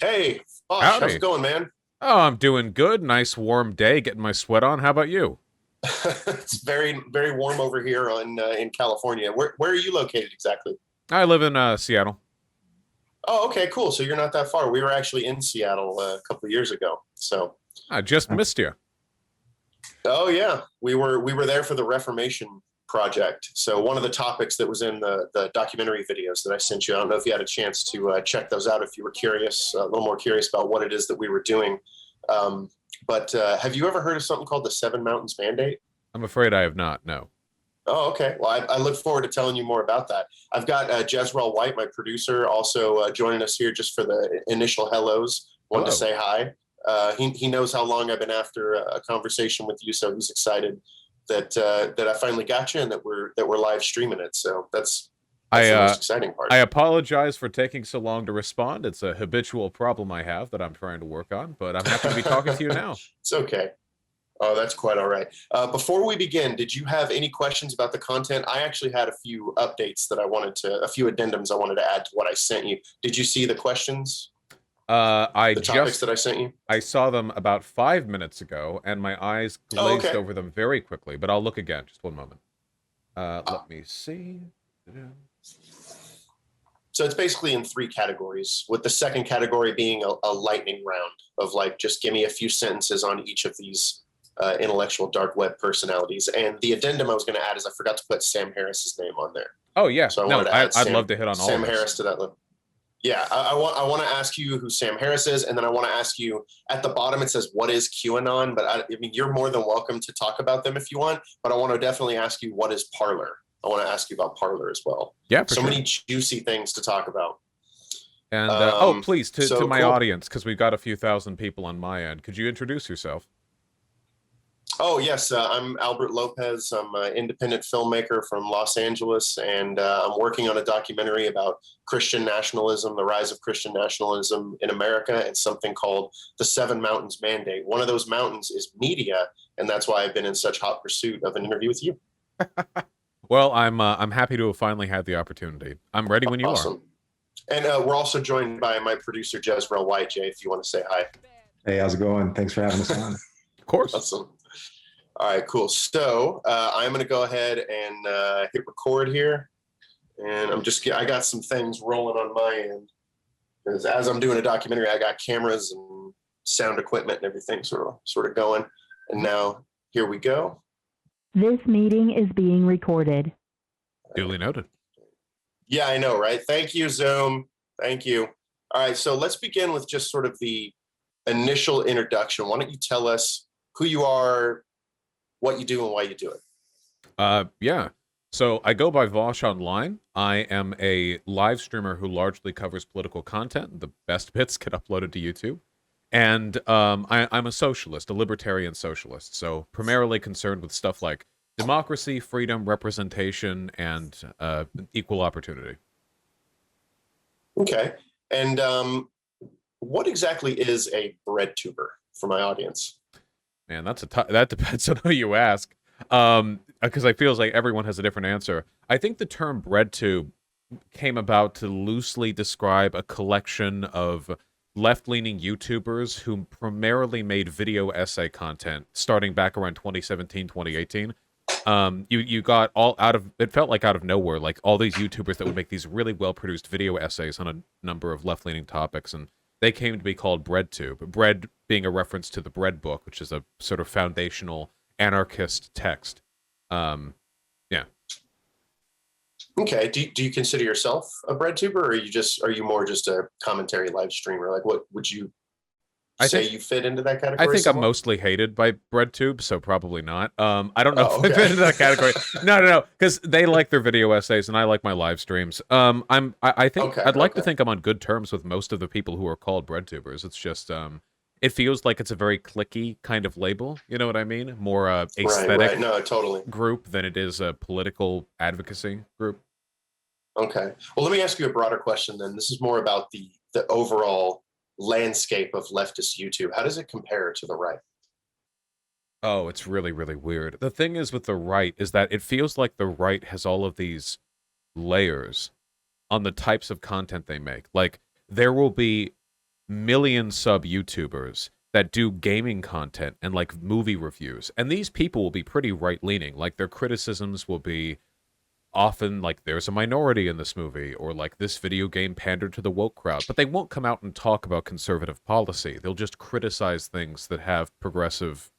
Hey, Bosh, how's it Howdy. going, man? Oh, I'm doing good. Nice warm day, getting my sweat on. How about you? It's very, very warm over here in California. Where are you located exactly? I live in Seattle. Oh, okay, cool. So you're not that far. We were actually in Seattle a couple of years ago. So, I just missed you. oh yeah, we were there for the Reformation project. So one of the topics that was in the documentary videos that I sent you. I don't know if you had a chance to check those out if you were curious, a little more curious about what it is that we were doing. But have you ever heard of something called the Seven Mountains Mandate? I'm afraid I have not. No. Oh, okay. Well, I look forward to telling you more about that. I've got Jezreel White, my producer, also joining us here just for the initial hellos. Wanted to Hello. say hi. He knows how long I've been after a conversation with you, so he's excited that I finally got you and that we're live streaming it. So that's I the most uh exciting part. I apologize for taking so long to respond. It's a habitual problem I have that I'm trying to work on, but I'm happy to be talking to you now. It's okay. Oh, that's quite all right. Before we begin, did you have any questions about the content? I actually had a few updates a few addendums I wanted to add to what I sent you. Did you see the questions, I the topics just that I sent you? I saw them about 5 minutes ago, and my eyes Oh, glazed okay. over them very quickly. But I'll look again. Just one moment. Ah, Let me see. so it's basically in three categories, with the second category being a lightning round of like, just give me a few sentences on each of these intellectual dark web personalities. And the addendum I was going to add is I forgot to put Sam Harris's name on there. Oh yeah. So I wanted No, to I add I'd love to hit on all of Sam this. Harris to that list. Yeah, I want to ask you who Sam Harris is, and then I want to ask you at the bottom it says what is QAnon, but I mean you're more than welcome to talk about them if you want, but I want to definitely ask you what is Parler. I want to ask you about Parler as well. Yeah, for So sure. many juicy things to talk about. And oh, Um, please, to so my cool. audience, because we've got a few thousand people on my end. Could you introduce yourself? Oh yes, I'm Albert Lopez. I'm an independent filmmaker from Los Angeles, and I'm working on a documentary about Christian nationalism, the rise of Christian nationalism in America, and something called the Seven Mountains Mandate. One of those mountains is media, and that's why I've been in such hot pursuit of an interview with you. Well, I'm happy to have finally had the opportunity. I'm ready when you are. Awesome. And we're also joined by my producer Jezreel White. Jay, if you want to say hi. Hey, how's it going? Thanks for having us on. Of course. Awesome. All right, cool. So I'm going to go ahead and hit record here. And I got some things rolling on my end. Because as I'm doing a documentary, I got cameras and sound equipment and everything sort of going. And now here we go. This meeting is being recorded. Duly noted. Yeah, I know, right? Thank you, Zoom. Thank you. All right, so let's begin with just sort of the initial introduction. Why don't you tell us who you are, what you do, and why you do it? Yeah. So I go by Vosh online. I am a live streamer who largely covers political content. The best bits get uploaded to YouTube. And I'm a socialist, a libertarian socialist. So primarily concerned with stuff like democracy, freedom, representation, and equal opportunity. Okay. And what exactly is a bread tuber for my audience? Man, that depends on who you ask. Because I feels like everyone has a different answer. I think the term breadtube came about to loosely describe a collection of left-leaning YouTubers who primarily made video essay content starting back around 2017, 2018. You got all out of, it felt like out of nowhere, like all these YouTubers that would make these really well-produced video essays on a number of left-leaning topics, and they came to be called Breadtube. Bread being a reference to the Bread Book, which is a sort of foundational anarchist text. Yeah. Okay. Do you consider yourself a bread tuber, or are you more just a commentary live streamer? Like, what would you I say think you fit into that I category think I'm somewhat? mostly hated by BreadTube, so probably not. I don't know Oh, if I fit okay. into that category. No, because they like their video essays and I like my live streams. I think Okay. I'd like to Okay. think I'm on good terms with most of the people who are called BreadTubers. It's just it feels like it's a very clicky kind of label. You know what I mean? More Right. Right. aesthetic No, totally. group than it is a political advocacy group. Okay. Well, let me ask you a broader question then. This is more about the overall landscape of leftist YouTube. How does it compare to the right? Oh, it's really, really weird. The thing is with the right is that it feels like the right has all of these layers on the types of content they make. Like there will be million sub YouTubers that do gaming content and like movie reviews. And these people will be pretty right-leaning. Like their criticisms will be often like there's a minority in this movie, or like this video game pandered to the woke crowd. But they won't come out and talk about conservative policy. They'll just criticize things that have progressive,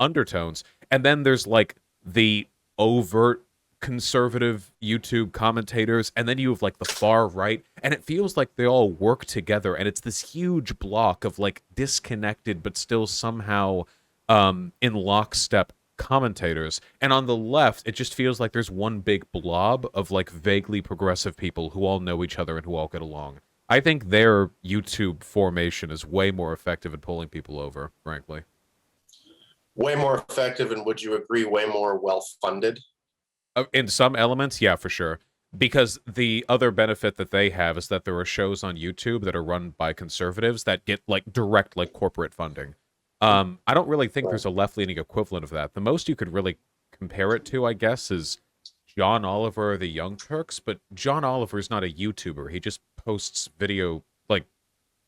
undertones. And then there's like the overt conservative YouTube commentators, and then you have like the far right, and it feels like they all work together, and it's this huge block of like disconnected but still somehow in lockstep commentators. And on the left, it just feels like there's one big blob of like vaguely progressive people who all know each other and who all get along. I think their YouTube formation is way more effective at pulling people over, frankly. Way more effective, and would you agree, way more well-funded? In some elements, yeah, for sure. Because the other benefit that they have is that there are shows on YouTube that are run by conservatives that get like direct like corporate funding. I don't really think there's a left-leaning equivalent of that. The most you could really compare it to, I guess, is John Oliver, the Young Turks. But John Oliver is not a YouTuber. He just posts video like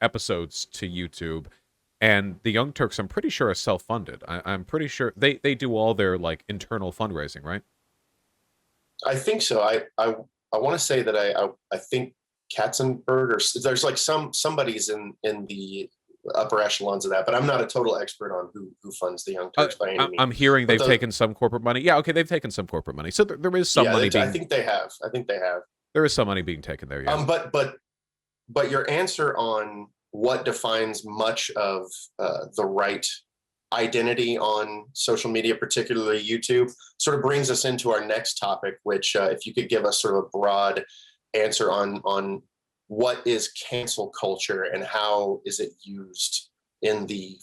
episodes to YouTube. And the Young Turks, I'm pretty sure, are self-funded. I'm pretty sure they do all their like internal fundraising, right? I think so. I want to say that I think Katzenberg, or there's like somebody's in the upper echelons of that, but I'm not a total expert on who funds the Young Turks by any means. I'm hearing they've taken some corporate money. Yeah, okay, they've taken some corporate money. So there is some money. I think they have. There is some money being taken there. Yeah. But your answer on what defines much of the right identity on social media, particularly YouTube, sort of brings us into our next topic, which if you could give us sort of a broad answer on what is cancel culture and how is it used in the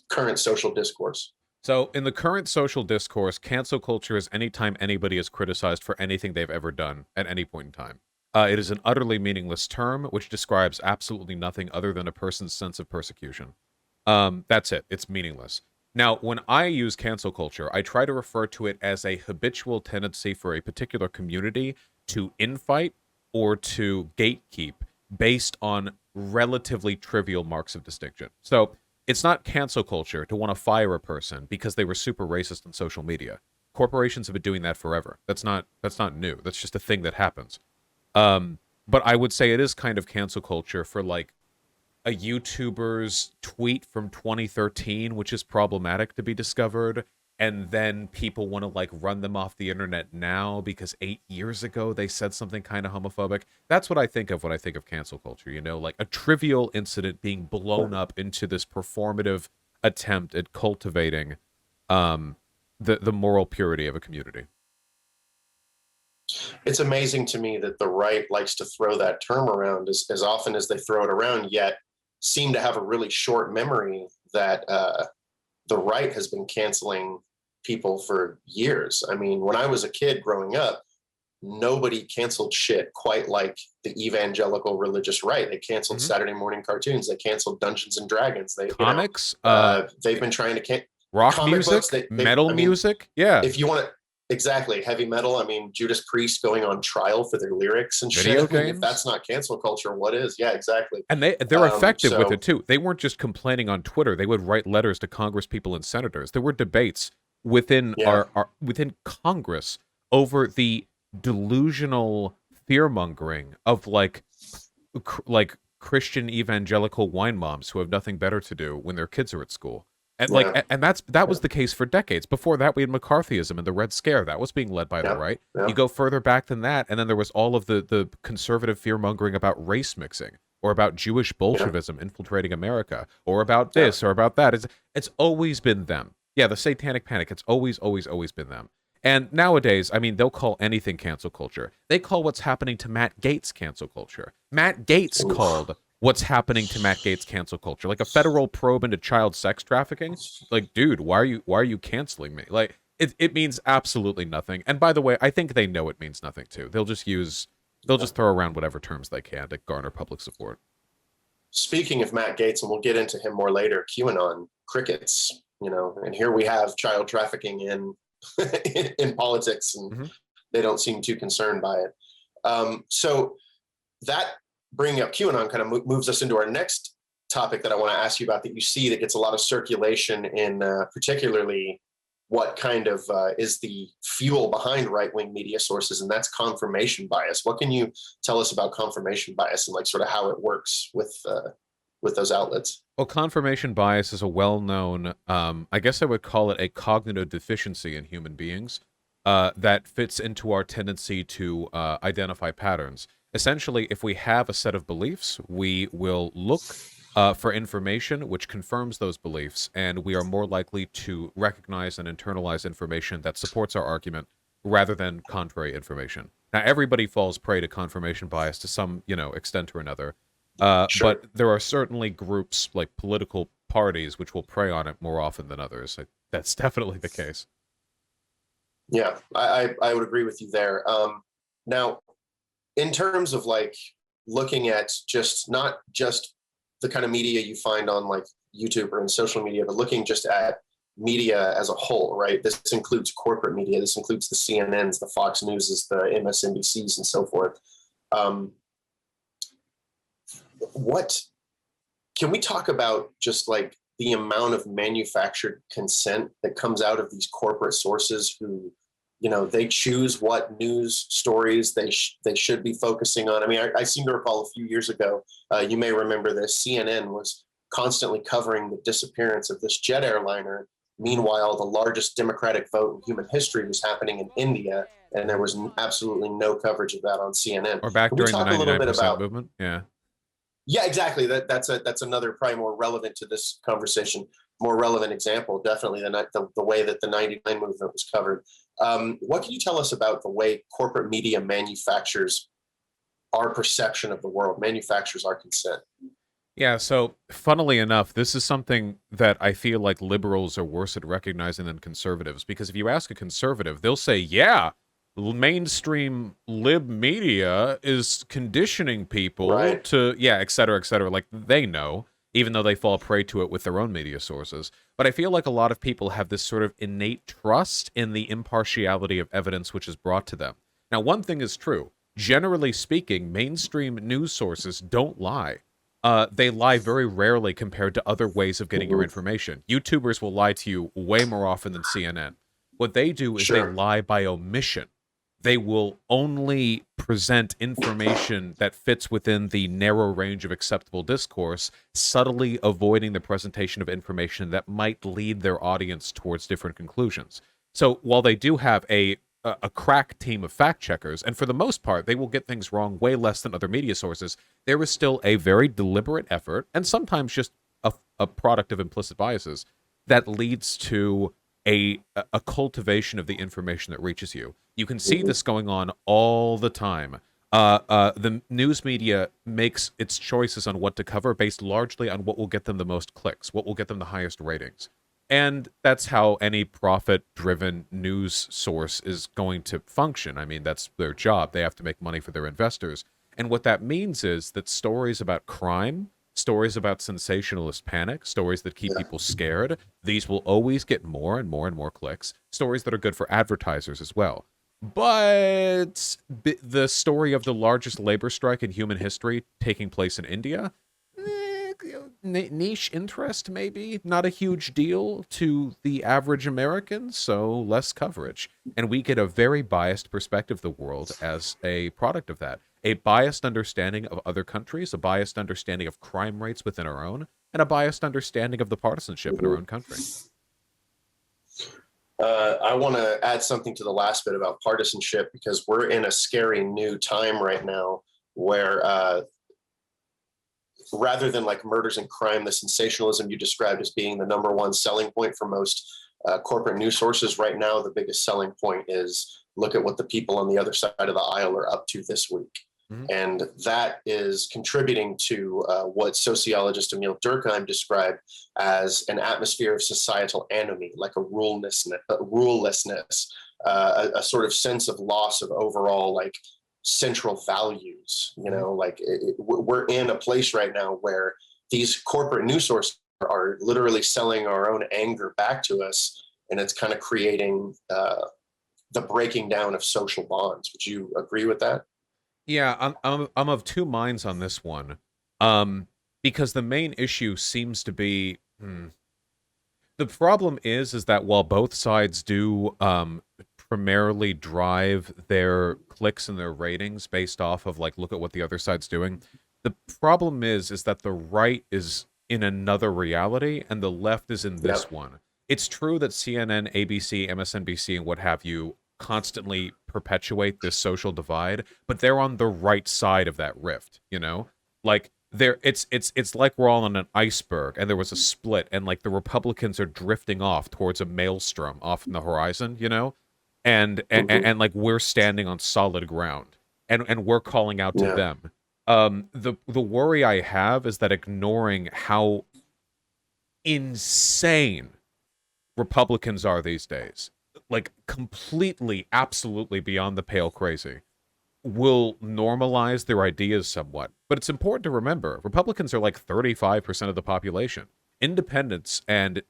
current social discourse. So in the current social discourse, cancel culture is anytime anybody is criticized for anything they've ever done at any point in time. It is an utterly meaningless term which describes absolutely nothing other than a person's sense of persecution. That's it. It's meaningless. Now, when I use cancel culture, I try to refer to it as a habitual tendency for a particular community to infight or to gatekeep based on relatively trivial marks of distinction. So it's not cancel culture to want to fire a person because they were super racist on social media. Corporations have been doing that forever. That's not new. That's just a thing that happens. But I would say it is kind of cancel culture for like a YouTuber's tweet from 2013, which is problematic to be discovered, and then people want to like run them off the internet now because 8 years ago they said something kind of homophobic. That's what I think of when I think of cancel culture, like a trivial incident being blown up into this performative attempt at cultivating the moral purity of a community. It's amazing to me that the right likes to throw that term around as often as they throw it around, yet seem to have a really short memory that the right has been canceling people for years. I mean, when I was a kid growing up, nobody canceled shit quite like the evangelical religious right. They canceled Saturday morning cartoons. They canceled Dungeons and Dragons. Comics. They've been trying to rock music, metal music. Yeah. If you want to. Exactly. Heavy metal. I mean, Judas Priest going on trial for their lyrics and video shit. games? If that's not cancel culture, what is? Yeah, exactly. And they're effective with it too. They weren't just complaining on Twitter. They would write letters to Congress people and senators. There were debates within within Congress over the delusional fear-mongering of like Christian evangelical wine moms who have nothing better to do when their kids are at school. And that was the case for decades. Before that, we had McCarthyism and the Red Scare. That was being led by the right. Yeah. You go further back than that, and then there was all of the conservative fear-mongering about race mixing, or about Jewish Bolshevism infiltrating America, or about this, or about that. It's always been them. Yeah, the Satanic Panic. It's always been them. And nowadays, I mean, they'll call anything cancel culture. They call what's happening to Matt Gaetz cancel culture. Matt Gaetz called what's happening to Matt Gaetz cancel culture, like a federal probe into child sex trafficking. Like, dude, why are you canceling me? Like, it means absolutely nothing. And by the way, I think they know it means nothing too. They'll just throw around whatever terms they can to garner public support. Speaking of Matt Gaetz, and we'll get into him more later, QAnon crickets, and here we have child trafficking in in politics, and they don't seem too concerned by it. So that bringing up QAnon kind of moves us into our next topic that I want to ask you about that you see that gets a lot of circulation in particularly what kind of is the fuel behind right-wing media sources, and that's confirmation bias. What can you tell us about confirmation bias and like sort of how it works with those outlets? Well, confirmation bias is a well-known, I guess I would call it a cognitive deficiency in human beings that fits into our tendency to identify patterns. Essentially, if we have a set of beliefs, we will look for information which confirms those beliefs, and we are more likely to recognize and internalize information that supports our argument rather than contrary information. Now, everybody falls prey to confirmation bias to some, extent or another. Sure. But there are certainly groups like political parties which will prey on it more often than others. That's definitely the case. Yeah, I would agree with you there. Now, in terms of like looking at not just the kind of media you find on like YouTube or in social media, but looking just at media as a whole, right? This includes corporate media. This includes the CNNs, the Fox Newses, the MSNBCs, and so forth. What can we talk about just like the amount of manufactured consent that comes out of these corporate sources who, they choose what news stories they should be focusing on? I mean, I seem to recall a few years ago, you may remember this, CNN was constantly covering the disappearance of this jet airliner. Meanwhile, the largest Democratic vote in human history was happening in India, and there was absolutely no coverage of that on CNN. Or back Can we during the talk a little bit 99% about movement. Yeah. Yeah, exactly. That's another probably more relevant to this conversation, more relevant example, definitely the way that the 99 movement was covered. What can you tell us about the way corporate media manufactures our perception of the world, manufactures our consent? Yeah, so funnily enough, this is something that I feel like liberals are worse at recognizing than conservatives, because if you ask a conservative, they'll say, yeah, mainstream lib media is conditioning people Right. to, yeah, et cetera, et cetera. Like, they know, even though they fall prey to it with their own media sources. But I feel like a lot of people have this sort of innate trust in the impartiality of evidence which is brought to them. Now, one thing is true. Generally speaking, mainstream news sources don't lie. They lie very rarely compared to other ways of getting your information. YouTubers will lie to you way more often than CNN. What they do is they Sure. lie by omission. They will only present information that fits within the narrow range of acceptable discourse, subtly avoiding the presentation of information that might lead their audience towards different conclusions. So while they do have a crack team of fact checkers, and for the most part, they will get things wrong way less than other media sources, there is still a very deliberate effort, and sometimes just a product of implicit biases, that leads to a cultivation of the information that reaches you. You can see this going on all the time. The news media makes its choices on what to cover based largely on what will get them the most clicks, what will get them the highest ratings. And that's how any profit-driven news source is going to function. I mean, that's their job. They have to make money for their investors. And what that means is that stories about crime, stories about sensationalist panic, stories that keep people scared, these will always get more and more and more clicks. Stories that are good for advertisers as well. But the story of the largest labor strike in human history taking place in India, niche interest, maybe not a huge deal to the average American, so less coverage. And we get a very biased perspective of the world as a product of that. A biased understanding of other countries, a biased understanding of crime rates within our own, and a biased understanding of the partisanship in our own country. I want to add something to the last bit about partisanship, because we're in a scary new time right now where rather than like murders and crime, the sensationalism you described as being the number one selling point for most corporate news sources right now, the biggest selling point is look at what the people on the other side of the aisle are up to this week. Mm-hmm. And that is contributing to what sociologist Emil Durkheim described as an atmosphere of societal anomie, like a rulelessness, a sort of sense of loss of overall like central values. You know, like we're in a place right now where these corporate news sources are literally selling our own anger back to us, and it's kind of creating the breaking down of social bonds. Would you agree with that? Yeah, I'm of two minds on this one. because the main issue seems to be the problem is that while both sides do primarily drive their clicks and their ratings based off of like, look at what the other side's doing, the problem is that the right is in another reality and the left is in this one. It's true that CNN, ABC, MSNBC, and what have you constantly perpetuate this social divide, but they're on the right side of that rift, you know? Like it's like we're all on an iceberg and there was a split and like the Republicans are drifting off towards a maelstrom off in the horizon, you know? And like we're standing on solid ground and we're calling out to them. The worry I have is that ignoring how insane Republicans are these days, like completely, absolutely beyond the pale crazy, will normalize their ideas somewhat. But it's important to remember, Republicans are like 35% of the population. Independents and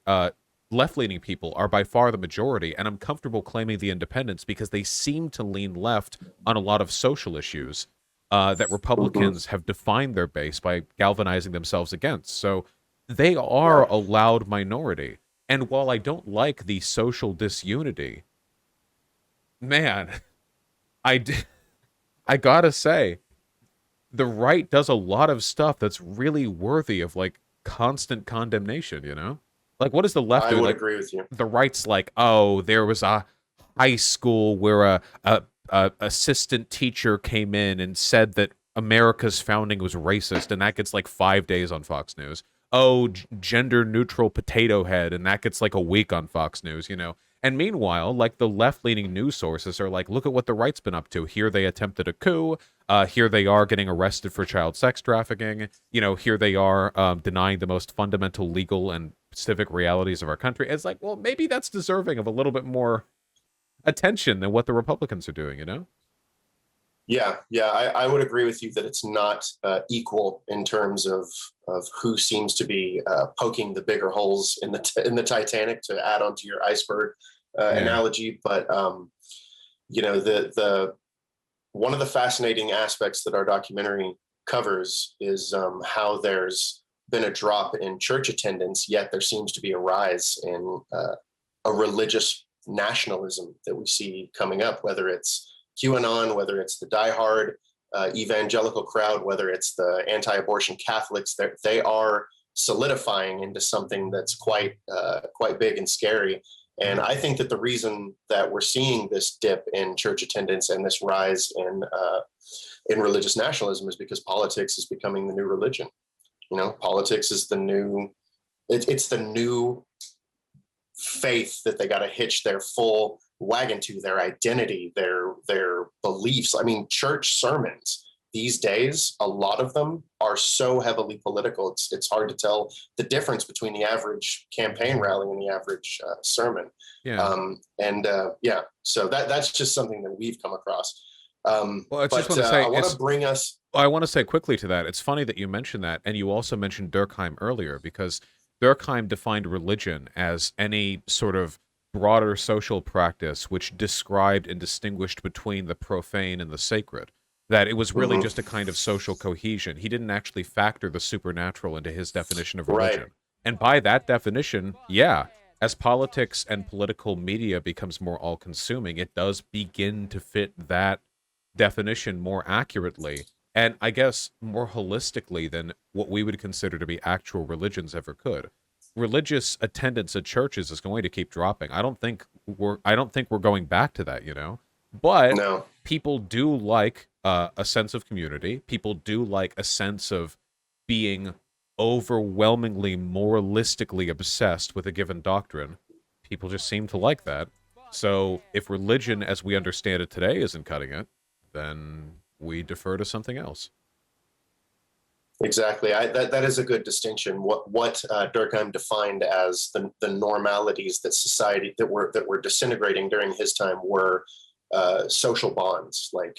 left-leaning people are by far the majority, and I'm comfortable claiming the independents because they seem to lean left on a lot of social issues that Republicans have defined their base by galvanizing themselves against. So they are a loud minority. And while I don't like the social disunity, man, I gotta say, the right does a lot of stuff that's really worthy of like constant condemnation, you know? Like, what does the left do? I would like, agree with you. The right's like, oh, there was a high school where a assistant teacher came in and said that America's founding was racist, and that gets like 5 days on Fox News. Oh, gender neutral potato head, and that gets like a week on Fox News, you know? And meanwhile, like the left-leaning news sources are like, look at what the right's been up to. Here they attempted a coup. Here they are getting arrested for child sex trafficking. You know, here they are denying the most fundamental legal and civic realities of our country. It's like, well, maybe that's deserving of a little bit more attention than what the Republicans are doing, you know? Yeah, I would agree with you that it's not equal in terms of who seems to be poking the bigger holes in the Titanic, to add onto your iceberg analogy. But you know, the one of the fascinating aspects that our documentary covers is how there's been a drop in church attendance, yet there seems to be a rise in a religious nationalism that we see coming up, whether it's QAnon, whether it's the diehard evangelical crowd, whether it's the anti-abortion Catholics. They are solidifying into something that's quite big and scary. And I think that the reason that we're seeing this dip in church attendance and this rise in religious nationalism is because politics is becoming the new religion. You know, politics is the new, it's the new faith that they got to hitch their full wagon to, their identity, their beliefs. I mean, church sermons these days, a lot of them are so heavily political. It's hard to tell the difference between the average campaign rally and the average sermon. So that's just something that we've come across. Well, I just want to say, I want to bring us. I want to say quickly to that, it's funny that you mentioned that, and you also mentioned Durkheim earlier, because Durkheim defined religion as any sort of broader social practice which described and distinguished between the profane and the sacred, that it was really just a kind of social cohesion. He didn't actually factor the supernatural into his definition of religion. Right. And by that definition, as politics and political media becomes more all-consuming, it does begin to fit that definition more accurately, and I guess more holistically than what we would consider to be actual religions ever could. Religious attendance at churches is going to keep dropping. I don't think we're going back to that, you know. But people do like a sense of community. People do like a sense of being overwhelmingly moralistically obsessed with a given doctrine. People just seem to like that. So if religion as we understand it today isn't cutting it, then we defer to something else. Exactly. That is a good distinction. What Durkheim defined as the normalities that society that were disintegrating during his time were social bonds, like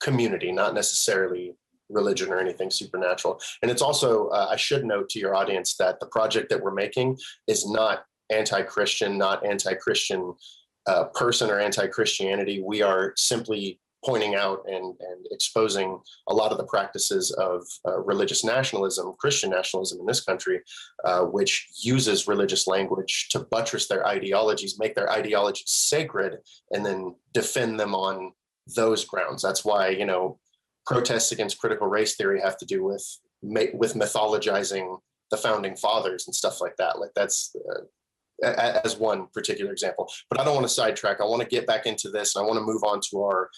community, not necessarily religion or anything supernatural. And it's also, I should note to your audience that the project that we're making is not anti-Christian, not anti-Christian person or anti-Christianity. We are simply pointing out and exposing a lot of the practices of religious nationalism, Christian nationalism in this country, which uses religious language to buttress their ideologies, make their ideologies sacred, and then defend them on those grounds. That's why, you know, protests against critical race theory have to do with mythologizing the founding fathers and stuff like that. Like that's as one particular example. But I don't want to sidetrack. I want to get back into this. And I want to move on to our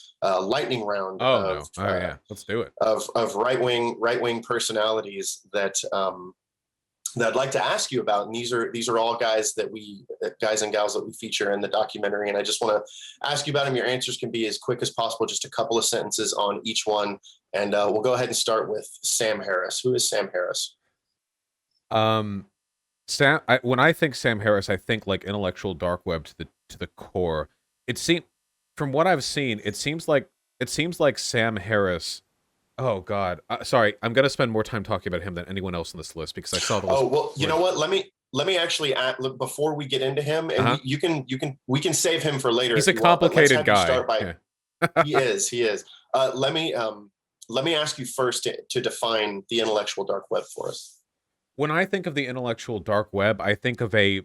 lightning round. Yeah, let's do it. Of right wing personalities that that I'd like to ask you about. And these are all guys and gals that we feature in the documentary. And I just want to ask you about them. Your answers can be as quick as possible, just a couple of sentences on each one. And we'll go ahead and start with Sam Harris. Who is Sam Harris? When I think Sam Harris, I think like intellectual dark web to the core. From what I've seen, it seems like Sam Harris. Oh God, sorry, I'm gonna spend more time talking about him than anyone else on this list because I saw the list. Oh well, you know what? Let me actually look before we get into him, and we can save him for later. He's a complicated guy. He is. Let me ask you first to define the intellectual dark web for us. When I think of the intellectual dark web, I think of a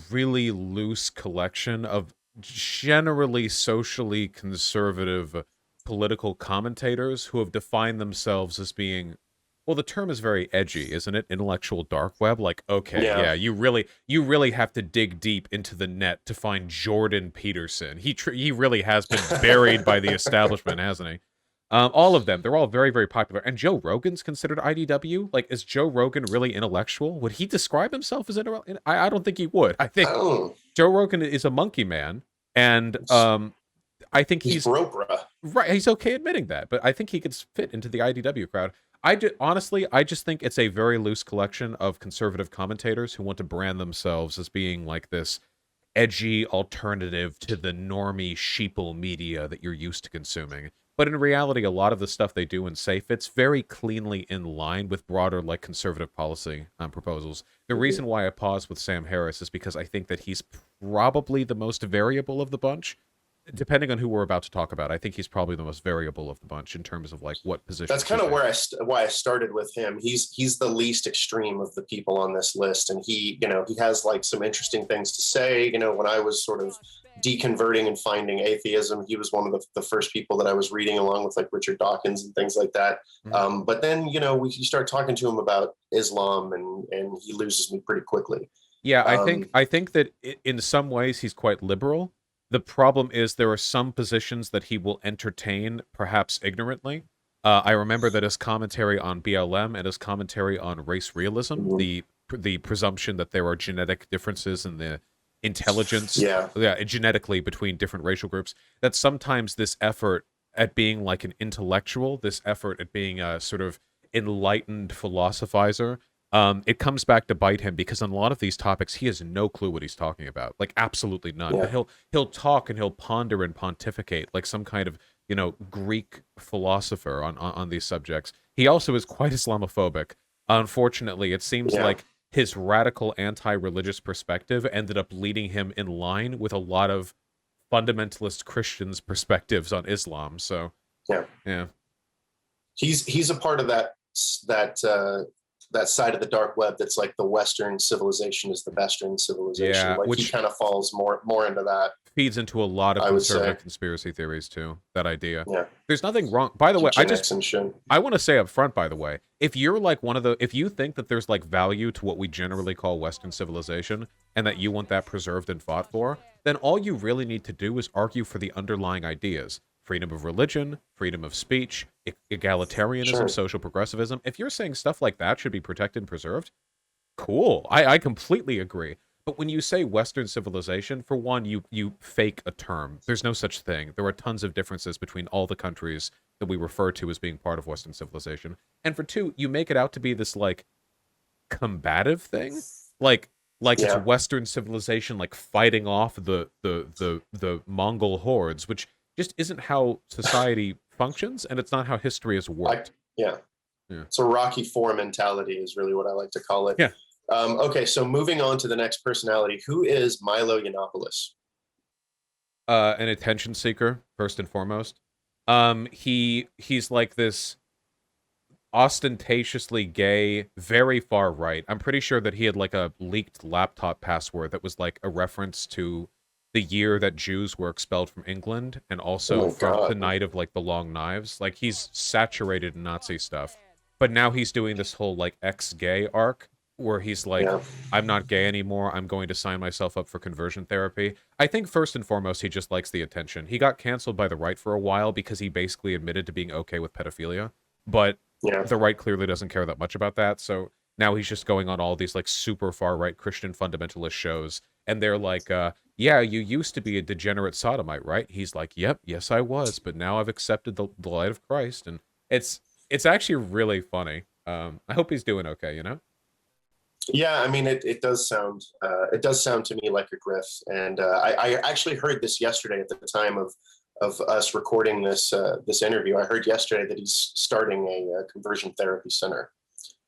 really loose collection of generally socially conservative political commentators who have defined themselves as being, well, the term is very edgy, isn't it? Intellectual dark web. Like, okay, yeah, you really have to dig deep into the net to find J0rdan Peters0n. He really has been buried by the establishment, hasn't he? All of them, they're all very, very popular. And Joe Rogan's considered IDW. Like, is Joe Rogan really intellectual? Would he describe himself as intellectual? I don't think he would. I think Joe Rogan is a monkey man, and I think he's broke, bruh. Right. He's okay admitting that, but I think he could fit into the IDW crowd. Honestly, I just think it's a very loose collection of conservative commentators who want to brand themselves as being like this edgy alternative to the normie sheeple media that you're used to consuming. But in reality, a lot of the stuff they do and say fits very cleanly in line with broader, like, conservative policy proposals. The reason why I pause with Sam Harris is because I think that he's probably the most variable of the bunch. Depending on who we're about to talk about, I think he's probably the most variable of the bunch in terms of like what position. That's kind of why I started with him. He's the least extreme of the people on this list, and he has like some interesting things to say. You know, when I was sort of deconverting and finding atheism, he was one of the first people that I was reading, along with like Richard Dawkins and things like that. Mm-hmm. But then you start talking to him about Islam, and he loses me pretty quickly. Yeah, I think that in some ways he's quite liberal. The problem is there are some positions that he will entertain, perhaps ignorantly. I remember that his commentary on BLM and his commentary on race realism, mm-hmm. the presumption that there are genetic differences in the intelligence, genetically between different racial groups, that sometimes this effort at being like an intellectual, this effort at being a sort of enlightened philosophizer, it comes back to bite him because on a lot of these topics, he has no clue what he's talking about, like absolutely none. Yeah. But he'll talk and he'll ponder and pontificate like some kind of Greek philosopher on these subjects. He also is quite Islamophobic. Unfortunately, it seems like his radical anti-religious perspective ended up leading him in line with a lot of fundamentalist Christians' perspectives on Islam. So yeah, he's a part of that side of the dark web that's like the Western civilization is the Western civilization. Yeah, like which he kind of falls more into that. Feeds into a lot of conservative conspiracy theories too. That idea. Yeah. There's nothing wrong. By the way, I want to say up front, by the way, if you're like if you think that there's like value to what we generally call Western civilization and that you want that preserved and fought for, then all you really need to do is argue for the underlying ideas. Freedom of religion, freedom of speech, egalitarianism, social progressivism. If you're saying stuff like that should be protected and preserved, cool. I completely agree. But when you say Western civilization, for one, you fake a term. There's no such thing. There are tons of differences between all the countries that we refer to as being part of Western civilization. And for two, you make it out to be this like combative thing, like it's Western civilization like fighting off the Mongol hordes, which just isn't how society functions, and it's not how history has worked. So Rocky IV mentality is really what I like to call it. Yeah. Okay, so moving on to the next personality, who is Mil0 Yiann0poulos? An attention seeker, first and foremost. He's like this ostentatiously gay, very far right. I'm pretty sure that he had like a leaked laptop password that was like a reference to the year that Jews were expelled from England, and also Oh from the God. night of like the long knives. Like he's saturated in Nazi stuff. But now he's doing this whole like ex-gay arc where he's like, Yeah. I'm not gay anymore. I'm going to sign myself up for conversion therapy. I think first and foremost, he just likes the attention. He got canceled by the right for a while because he basically admitted to being okay with pedophilia. But Yeah. the right clearly doesn't care that much about that. So now he's just going on all these like super far right Christian fundamentalist shows. And they're like, yeah, you used to be a degenerate sodomite, right? He's like, yep, yes, I was. But now I've accepted the light of Christ. And it's actually really funny. I hope he's doing okay, you know? Yeah, I mean, it does sound to me like a grift, and I actually heard this yesterday at the time of us recording this interview. I heard yesterday that he's starting a conversion therapy center.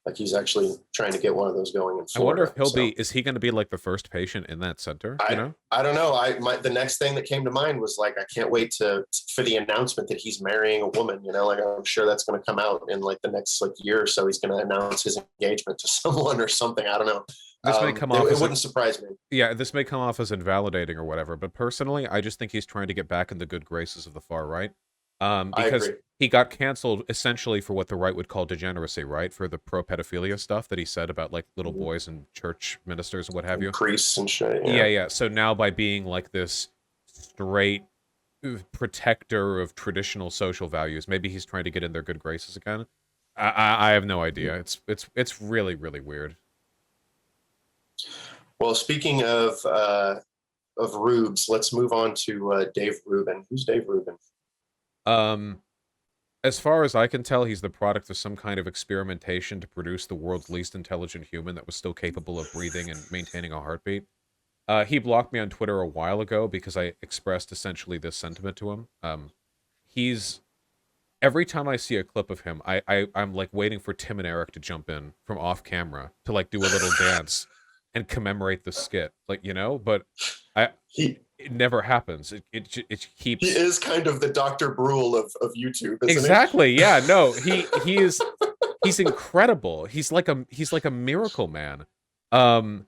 Like he's actually trying to get one of those going in I wonder Florida. if he'll So be, is he going to be like the first patient in that center, you know? I don't know. The next thing that came to mind was like, I can't wait for the announcement that he's marrying a woman, you know, like I'm sure that's going to come out in like the next like year or so. He's going to announce his engagement to someone or something. I don't know. This may come off it as wouldn't surprise me. yeah, this may come off as invalidating or whatever, but personally, I just think he's trying to get back in the good graces of the far right. I Because agree. he got canceled essentially for what the right would call degeneracy, right? For the pro-pedophilia stuff that he said about like little boys and church ministers and what have you. Priests and shit. Yeah, yeah. So now by being like this straight protector of traditional social values, maybe he's trying to get in their good graces again. I have no idea. It's really really weird. Well, speaking of rubes, let's move on to Dave Ruben. Who's Dave Ruben? As far as I can tell, he's the product of some kind of experimentation to produce the world's least intelligent human that was still capable of breathing and maintaining a heartbeat. He blocked me on Twitter a while ago because I expressed essentially this sentiment to him. He's every time I see a clip of him, I'm like waiting for Tim and Eric to jump in from off camera to like do a little dance and commemorate the skit, like, you know. But He it never happens. It keeps. he is kind of the Dr. Brule of YouTube, isn't Exactly. Yeah. No. He is. He's incredible. He's like a miracle man. I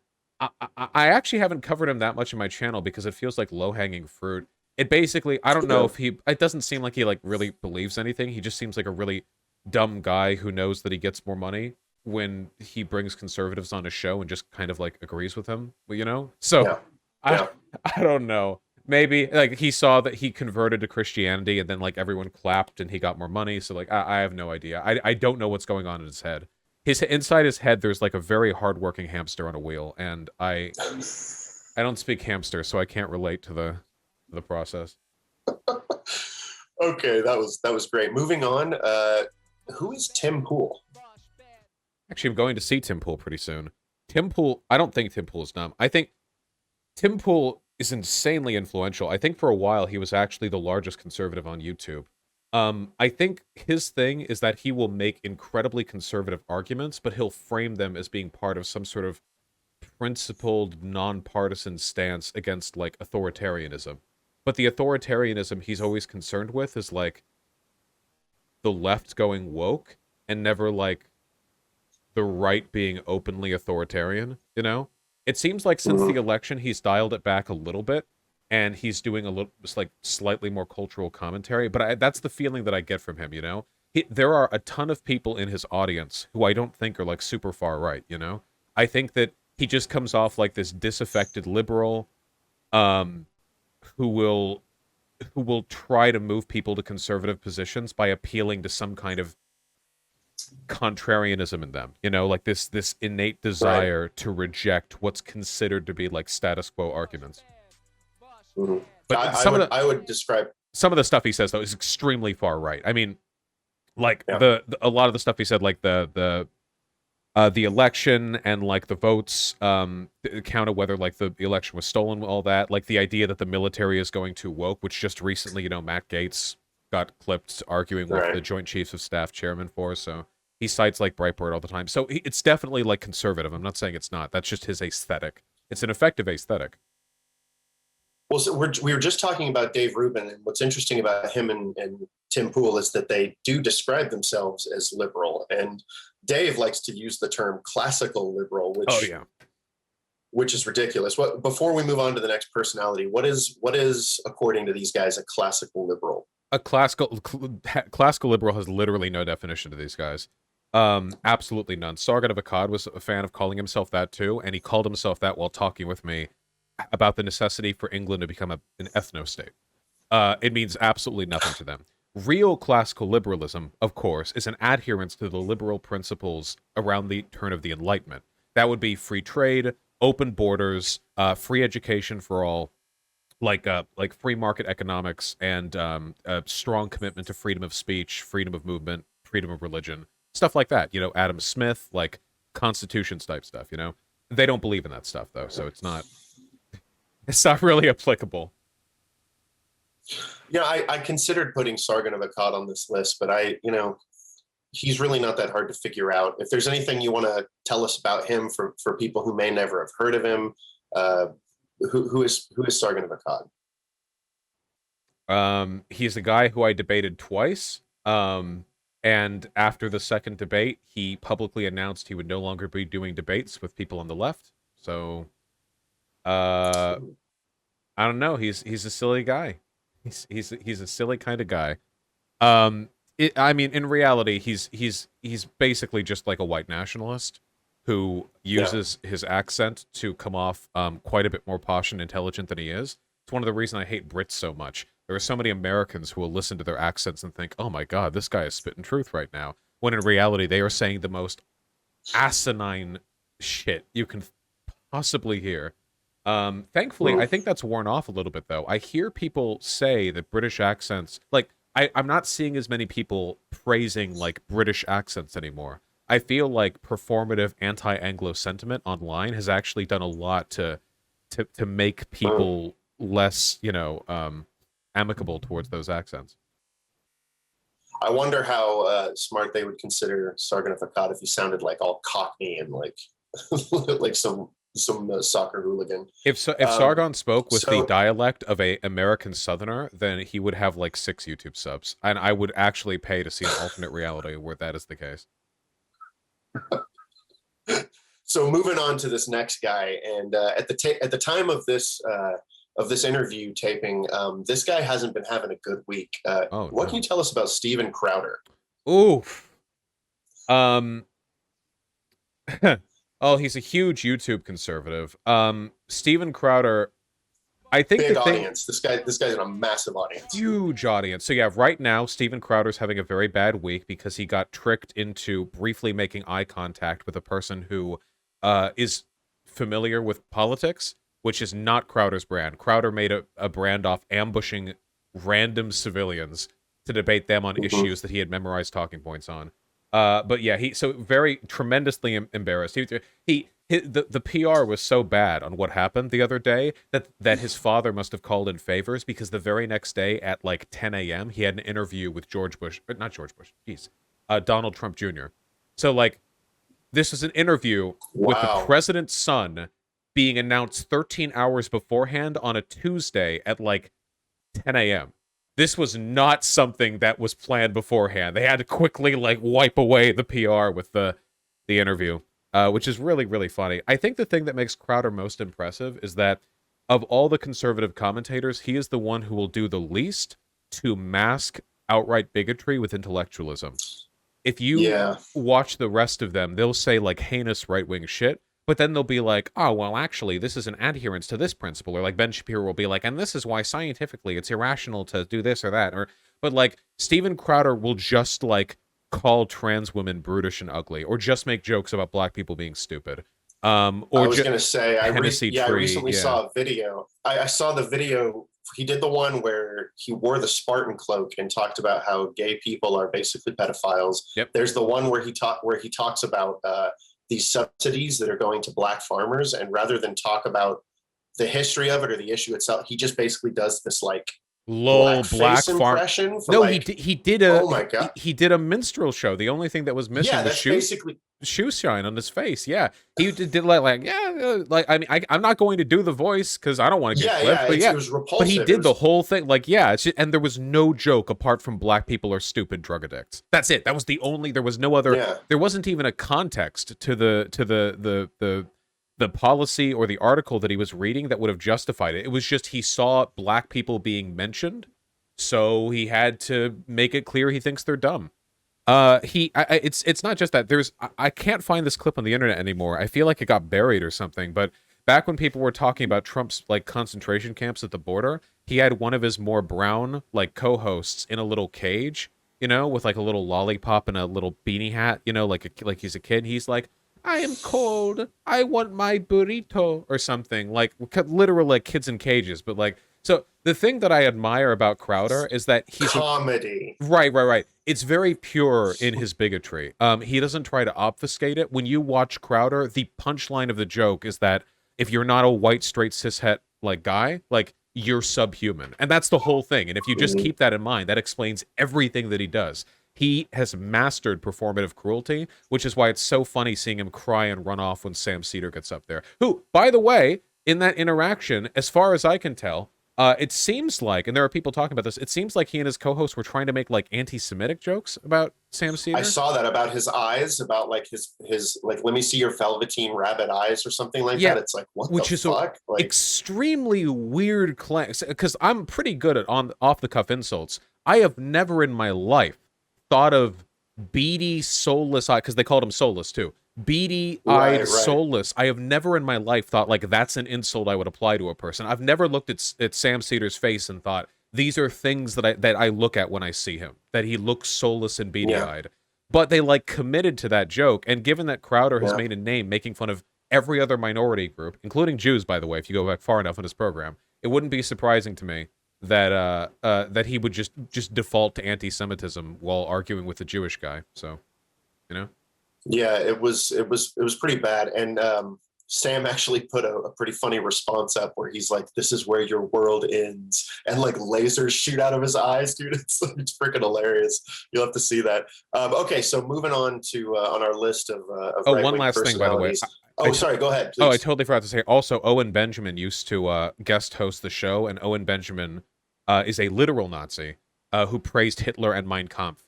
actually haven't covered him that much in my channel because it feels like low hanging fruit. It basically, I don't know if he. It doesn't seem like he like really believes anything. He just seems like a really dumb guy who knows that he gets more money when he brings conservatives on his show and just kind of like agrees with him. You know. So Yeah. Yeah. I don't know. Maybe like he saw that he converted to Christianity and then like everyone clapped and he got more money. So like I have no idea. I don't know what's going on in his head. Inside his head there's like a very hardworking hamster on a wheel, and I don't speak hamster, so I can't relate to the process. Okay, that was great. Moving on. Who is Tim Pool? Actually, I'm going to see Tim Pool pretty soon. Tim Pool, I don't think Tim Pool is dumb. I think Tim Pool is insanely influential. I think for a while he was actually the largest conservative on YouTube. I think his thing is that he will make incredibly conservative arguments, but he'll frame them as being part of some sort of principled, nonpartisan stance against like authoritarianism. But the authoritarianism he's always concerned with is like the left going woke and never like the right being openly authoritarian, you know? It seems like since the election, he's dialed it back a little bit, and he's doing a little, just like slightly more cultural commentary. But that's the feeling that I get from him, you know? There are a ton of people in his audience who I don't think are like super far right, you know? I think that he just comes off like this disaffected liberal, who will try to move people to conservative positions by appealing to some kind of contrarianism in them, you know, like this innate desire to reject what's considered to be like status quo arguments. Mm-hmm. But I would describe some of the stuff he says though is extremely far right. I mean, like a lot of the stuff he said, like the election and like the votes, count of whether like the election was stolen, all that, like the idea that the military is going too woke, which just recently, you know, Matt Gaetz got clipped arguing with the Joint Chiefs of Staff chairman for. So he cites like Breitbart all the time. So it's definitely like conservative. I'm not saying it's not. That's just his aesthetic. It's an effective aesthetic. Well, so we were just talking about Dave Rubin, and what's interesting about him and Tim Pool is that they do describe themselves as liberal, and Dave likes to use the term classical liberal, which is ridiculous. Before we move on to the next personality, what is according to these guys a classical liberal? A classical liberal has literally no definition to these guys. Absolutely none. Sarg0n Of Akkad was a fan of calling himself that too, and he called himself that while talking with me about the necessity for England to become an ethno-state. It means absolutely nothing to them. Real classical liberalism, of course, is an adherence to the liberal principles around the turn of the Enlightenment. That would be free trade, open borders, free education for all, like free market economics, and a strong commitment to freedom of speech, freedom of movement, freedom of religion, stuff like that. You know, Adam Smith, like constitutions type stuff. You know, they don't believe in that stuff though, so it's not really applicable. Yeah, I considered putting Sarg0n Of Akkad on this list, but he's really not that hard to figure out. If there's anything you want to tell us about him for people who may never have heard of him, who is Sarg0n Of Akkad? He's the guy who I debated twice. And after the second debate, he publicly announced he would no longer be doing debates with people on the left. So, I don't know. He's a silly guy. He's a silly kind of guy. I mean, in reality, he's basically just like a white nationalist who uses his accent to come off quite a bit more posh and intelligent than he is. It's one of the reasons I hate Brits so much. There are so many Americans who will listen to their accents and think, oh my god, this guy is spitting truth right now. When in reality, they are saying the most asinine shit you can possibly hear. Thankfully, I think that's worn off a little bit, though. I hear people say that British accents, like, I'm not seeing as many people praising, like, British accents anymore. I feel like performative anti-Anglo sentiment online has actually done a lot to make people less, amicable towards those accents. I wonder how smart they would consider Sarg0n Of Akkad if he sounded like all Cockney and like like some soccer hooligan. If Sargon spoke with the dialect of a American Southerner, then he would have like 6 YouTube subs, and I would actually pay to see an alternate reality where that is the case. So moving on to this next guy, and at the time of this interview taping, this guy hasn't been having a good week. What can you tell us about Steven Crowder? Oof. Oh, he's a huge YouTube conservative. Steven Crowder, I think big audience. This guy's in a massive audience. Huge audience. So yeah, right now Steven Crowder's having a very bad week because he got tricked into briefly making eye contact with a person who is familiar with politics, which is not Crowder's brand. Crowder made a brand off ambushing random civilians to debate them on issues that he had memorized talking points on. But yeah, very tremendously embarrassed. The PR was so bad on what happened the other day that his father must have called in favors, because the very next day at like 10 a.m. he had an interview with Donald Trump Jr. So like, this is an interview with the president's son being announced 13 hours beforehand on a Tuesday at like 10 a.m. This was not something that was planned beforehand. They had to quickly like wipe away the PR with the interview, which is really, really funny. I think the thing that makes Crowder most impressive is that of all the conservative commentators, he is the one who will do the least to mask outright bigotry with intellectualism. If you watch the rest of them, they'll say like heinous right-wing shit, but then they'll be like, oh, well, actually, this is an adherence to this principle. Or like Ben Shapiro will be like, and this is why scientifically it's irrational to do this or that. But like Steven Crowder will just like call trans women brutish and ugly, or just make jokes about black people being stupid. Or I was going to say, I recently saw a video. I saw the video. He did the one where he wore the Spartan cloak and talked about how gay people are basically pedophiles. Yep. There's the one where he talks about these subsidies that are going to black farmers, and rather than talk about the history of it or the issue itself, he just basically does this like black impression. No, like, he did a oh my God. He did a minstrel show. The only thing that was missing was shoes. shoe shine on his face. Yeah, he did like yeah, like I mean, I'm not going to do the voice because I don't want to get clipped. But it was repulsive. but he did the whole thing. Like yeah, and there was no joke apart from black people are stupid drug addicts. That's it. That was the only. There was no other. Yeah. There wasn't even a context to the policy or the article that he was reading that would have justified it. It was just he saw black people being mentioned, so he had to make it clear he thinks they're dumb. It's not just that. I can't find this clip on the internet anymore. I feel like it got buried or something. But back when people were talking about Trump's like concentration camps at the border, he had one of his more brown like co-hosts in a little cage, you know, with like a little lollipop and a little beanie hat, you know, like he's a kid. He's like, I am cold. I want my burrito or something, like literal like kids in cages. But like, so the thing that I admire about Crowder is that he's comedy. Right. It's very pure in his bigotry. He doesn't try to obfuscate it. When you watch Crowder, the punchline of the joke is that if you're not a white, straight, cishet like guy, like you're subhuman. And that's the whole thing. And if you just keep that in mind, that explains everything that he does. He has mastered performative cruelty, which is why it's so funny seeing him cry and run off when Sam Cedar gets up there. Who, by the way, in that interaction, as far as I can tell, it seems like, and there are people talking about this, it seems like he and his co-host were trying to make like anti-Semitic jokes about Sam Cedar. I saw that about his eyes, about like his like, let me see your velveteen rabbit eyes or something like that. It's like, what which the is fuck? Like, extremely weird claim, because I'm pretty good at off-the-cuff insults. I have never in my life thought of beady, soulless eye, because they called him soulless too. Beady-eyed, soulless. I have never in my life thought like that's an insult I would apply to a person. I've never looked at Sam Cedar's face and thought these are things that I look at when I see him. That he looks soulless and beady-eyed. But they like committed to that joke, and given that Crowder has made a name making fun of every other minority group, including Jews, by the way, if you go back far enough in his program, it wouldn't be surprising to me that that he would just default to anti-Semitism while arguing with the Jewish guy. So, you know. Yeah, it was pretty bad. And Sam actually put a pretty funny response up where he's like, "This is where your world ends," and like lasers shoot out of his eyes, dude. It's freaking hilarious. You'll have to see that. Okay, so moving on to on our list of one last thing, by the way. Sorry, go ahead, please. Oh, I totally forgot to say. Also, Owen Benjamin used to guest host the show, and Owen Benjamin is a literal Nazi who praised Hitler and Mein Kampf.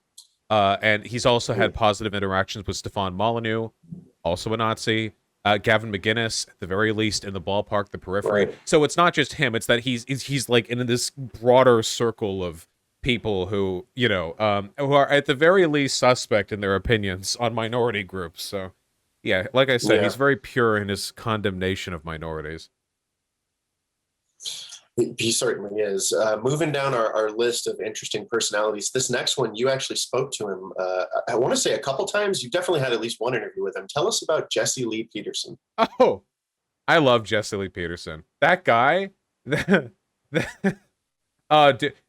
And he's also had positive interactions with Stefan Molyneux, also a Nazi. Gavin McGinnis, at the very least, in the ballpark, the periphery. Right. So it's not just him; it's that he's like in this broader circle of people who, you know, who are at the very least suspect in their opinions on minority groups. So, yeah, like I said, he's very pure in his condemnation of minorities. He certainly is. Moving down our list of interesting personalities, this next one, you actually spoke to him, I want to say a couple times. You definitely had at least one interview with him. Tell us about Jesse Lee Peterson. Oh, I love Jesse Lee Peterson. That guy,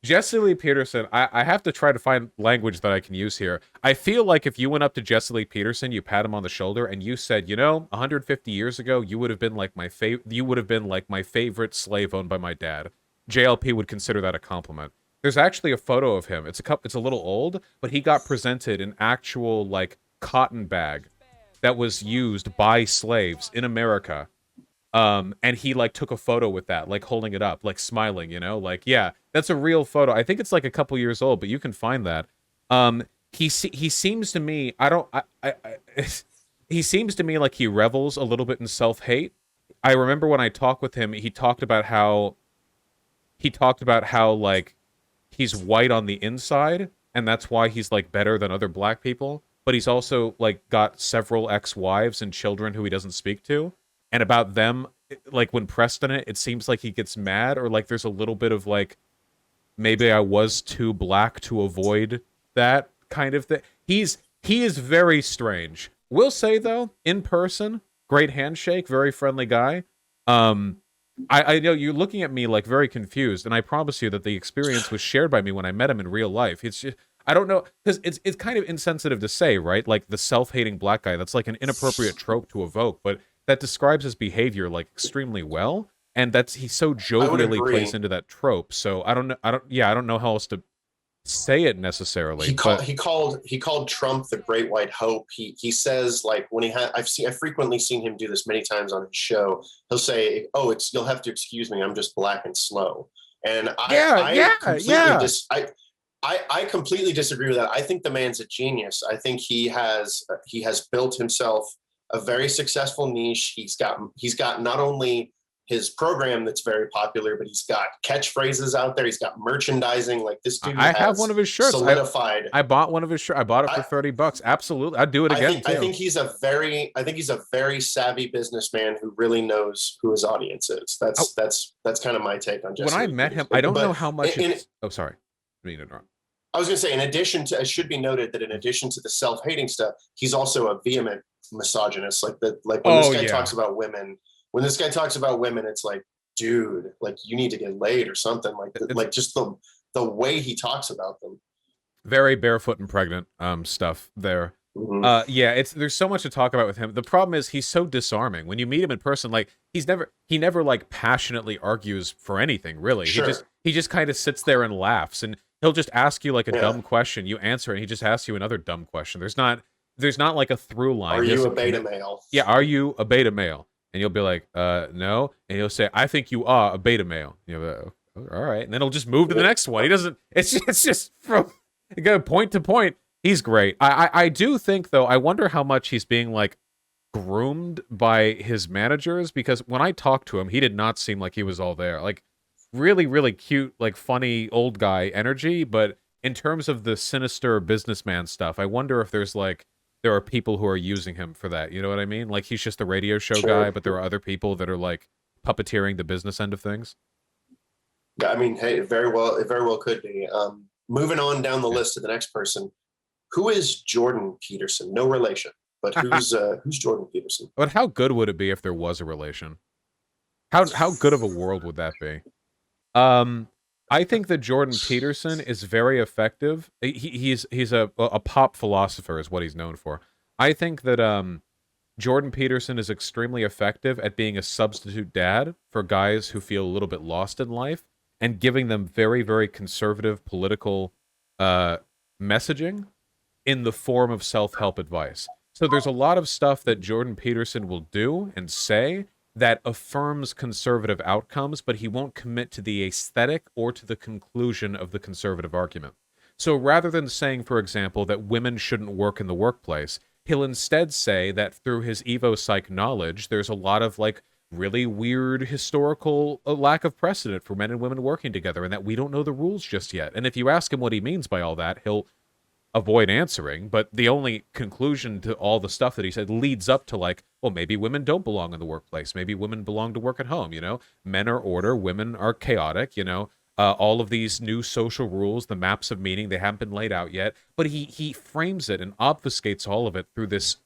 Jesse Lee Peterson, I have to try to find language that I can use here. I feel like if you went up to Jesse Lee Peterson, you pat him on the shoulder, and you said, you know, 150 years ago, you would have been like my favorite slave owned by my dad. JLP would consider that a compliment. There's actually a photo of him. It's a little old, but he got presented an actual like cotton bag that was used by slaves in America. And he like took a photo with that, like holding it up, like smiling, you know, like, yeah, that's a real photo. I think it's like a couple years old, but you can find that. He seems to me, he seems to me like he revels a little bit in self-hate. I remember when I talked with him, he talked about how like he's white on the inside, and that's why he's like better than other black people. But he's also like got several ex-wives and children who he doesn't speak to. And about them, like when pressed on it, it seems like he gets mad, or like there's a little bit of like, maybe I was too black to avoid that kind of thing. He is very strange. Will say though, in person, great handshake, very friendly guy. I know you're looking at me like very confused, and I promise you that the experience was shared by me when I met him in real life. It's just, I don't know, because it's kind of insensitive to say, right? Like the self-hating black guy, that's like an inappropriate trope to evoke, but that describes his behavior like extremely well, and he so jovially plays into that trope. So I don't know how else to say it necessarily. He called Trump the Great White Hope. He says, like, when I've frequently seen him do this many times on his show. He'll say, "Oh, you'll have to excuse me. I'm just black and slow." And I completely disagree with that. I think the man's a genius. I think he has built himself a very successful niche. He's got not only his program that's very popular, but he's got catchphrases out there. He's got merchandising. Like, this dude I have one of his shirts. Solidified. I bought one of his shirts. I bought it for $30. Absolutely. I'd do it again. I think he's a very savvy businessman who really knows who his audience is. That's kind of my take on Jesse. When I met him, I don't know how much. Oh, sorry. I mean to interrupt. I was going to say, it should be noted that in addition to the self-hating stuff, he's also a vehement misogynist. When this guy talks about women, it's like, dude, like, you need to get laid or something. Like just the way he talks about them. Very barefoot and pregnant stuff there. Mm-hmm. There's so much to talk about with him. The problem is he's so disarming. When you meet him in person, like, he never like passionately argues for anything, really. Sure. He just kind of sits there and laughs, and he'll just ask you like a dumb question, you answer it, and he just asks you another dumb question. There's not like a through line. Are you a beta male? Yeah, are you a beta male? And you'll be like, no. And he'll say, I think you are a beta male. You'll be like, oh, all right. And then he'll just move to the next one. He doesn't, it's just from point to point. He's great. I do think, though, I wonder how much he's being, like, groomed by his managers, because when I talked to him, he did not seem like he was all there. Like, really, really cute, like, funny old guy energy, but in terms of the sinister businessman stuff, I wonder if there are people who are using him for that. You know what I mean? Like, he's just a radio show guy, but there are other people that are, like, puppeteering the business end of things. Yeah, I mean, hey, it very well could be. Moving on down the list to the next person. Who is J0rdan Peters0n? No relation, but who's J0rdan Peters0n? But how good would it be if there was a relation? How good of a world would that be? I think that J0rdan Peters0n is very effective. He's a pop philosopher is what he's known for. I think that J0rdan Peters0n is extremely effective at being a substitute dad for guys who feel a little bit lost in life, and giving them very, very conservative political messaging in the form of self-help advice. So there's a lot of stuff that J0rdan Peters0n will do and say that affirms conservative outcomes, but he won't commit to the aesthetic or to the conclusion of the conservative argument. So rather than saying, for example, that women shouldn't work in the workplace, he'll instead say that through his Evo Psych knowledge, there's a lot of, like, really weird historical lack of precedent for men and women working together, and that we don't know the rules just yet. And if you ask him what he means by all that, he'll avoid answering, but the only conclusion to all the stuff that he said leads up to, like, well, maybe women don't belong in the workplace. Maybe women belong to work at home, you know? Men are order, women are chaotic, you know? All of these new social rules, the maps of meaning, they haven't been laid out yet. But he frames it and obfuscates all of it through this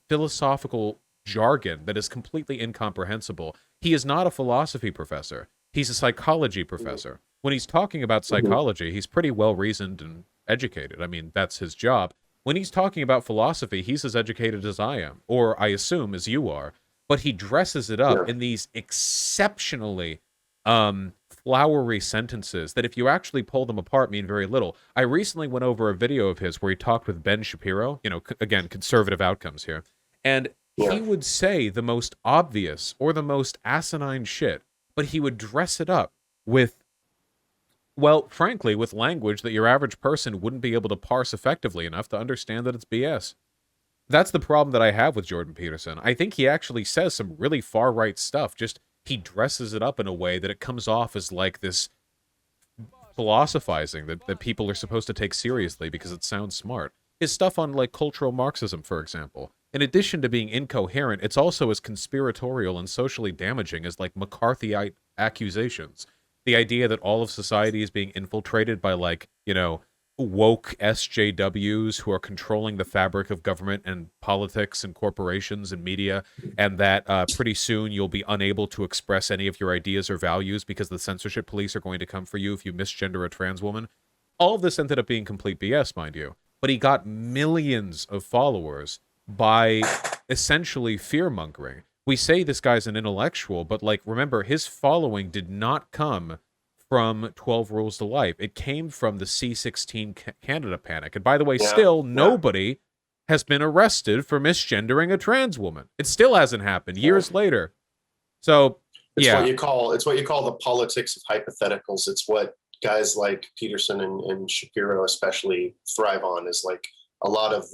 philosophical jargon that is completely incomprehensible. He is not a philosophy professor. He's a psychology professor. When he's talking about psychology, he's pretty well-reasoned and educated. I mean, that's his job. When he's talking about philosophy, he's as educated as I am, or I assume as you are, but he dresses it up in these exceptionally flowery sentences that, if you actually pull them apart, mean very little. I recently went over a video of his where he talked with Ben Shapiro, you know, again, conservative outcomes here, and he would say the most obvious or the most asinine shit, but he would dress it up with, well, frankly, with language that your average person wouldn't be able to parse effectively enough to understand that it's BS. That's the problem that I have with J0rdan Peters0n. I think he actually says some really far-right stuff, just he dresses it up in a way that it comes off as like this philosophizing that people are supposed to take seriously because it sounds smart. His stuff on, like, cultural Marxism, for example, in addition to being incoherent, it's also as conspiratorial and socially damaging as, like, McCarthyite accusations. The idea that all of society is being infiltrated by, like, you know, woke SJWs who are controlling the fabric of government and politics and corporations and media, and that pretty soon you'll be unable to express any of your ideas or values because the censorship police are going to come for you if you misgender a trans woman. All of this ended up being complete BS, mind you. But he got millions of followers by essentially fear-mongering. We say this guy's an intellectual, but, like, remember, his following did not come from 12 Rules to Life. It came from the C-16 Canada panic. And by the way, Yeah, still yeah. nobody has been arrested for misgendering a trans woman. It still hasn't happened years later. So, It's yeah. what you call the politics of hypotheticals. It's what guys like Peterson and Shapiro especially thrive on, is like a lot of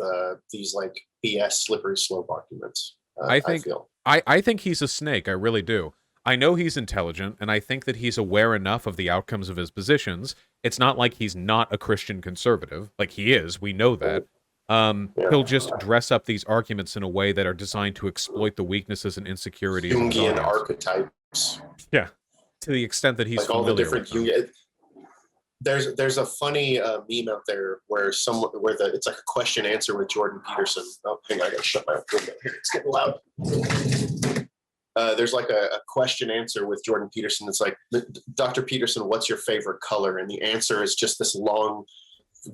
these like BS slippery slope arguments. I think feel. I think he's a snake. I really do. I know he's intelligent, and I think that he's aware enough of the outcomes of his positions. It's not like he's not a Christian conservative. Like, he is. We know that. He'll just dress up these arguments in a way that are designed to exploit the weaknesses and insecurities of his Jungian audience. archetypes. Yeah, to the extent that he's like all the familiar different with them. There's a funny meme out there where it's like a question answer with J0rdan Peters0n. Oh, hang on, I gotta shut my window here. It's getting loud. There's like a question answer with J0rdan Peters0n. It's like, Dr. Peters0n, what's your favorite color? And the answer is just this long,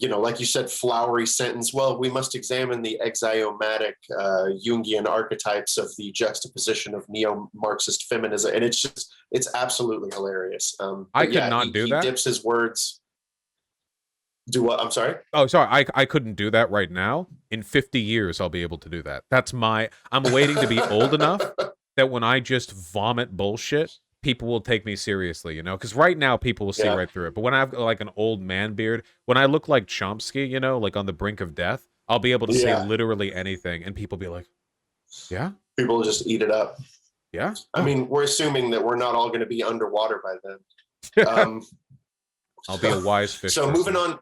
like you said, flowery sentence. Well, we must examine the axiomatic Jungian archetypes of the juxtaposition of neo-Marxist feminism. And it's absolutely hilarious. I could not do that. He dips his words. Do what? I'm sorry? Oh, sorry. I couldn't do that right now. In 50 years, I'll be able to do that. I'm waiting to be old enough that when I just vomit bullshit, people will take me seriously, because right now people will see right through it. But when I have like an old man beard, when I look like Chomsky, like on the brink of death, I'll be able to say literally anything, and people be like, yeah? People will just eat it up. Yeah? I mean, we're assuming that we're not all going to be underwater by then. I'll be a wise fish. So moving on.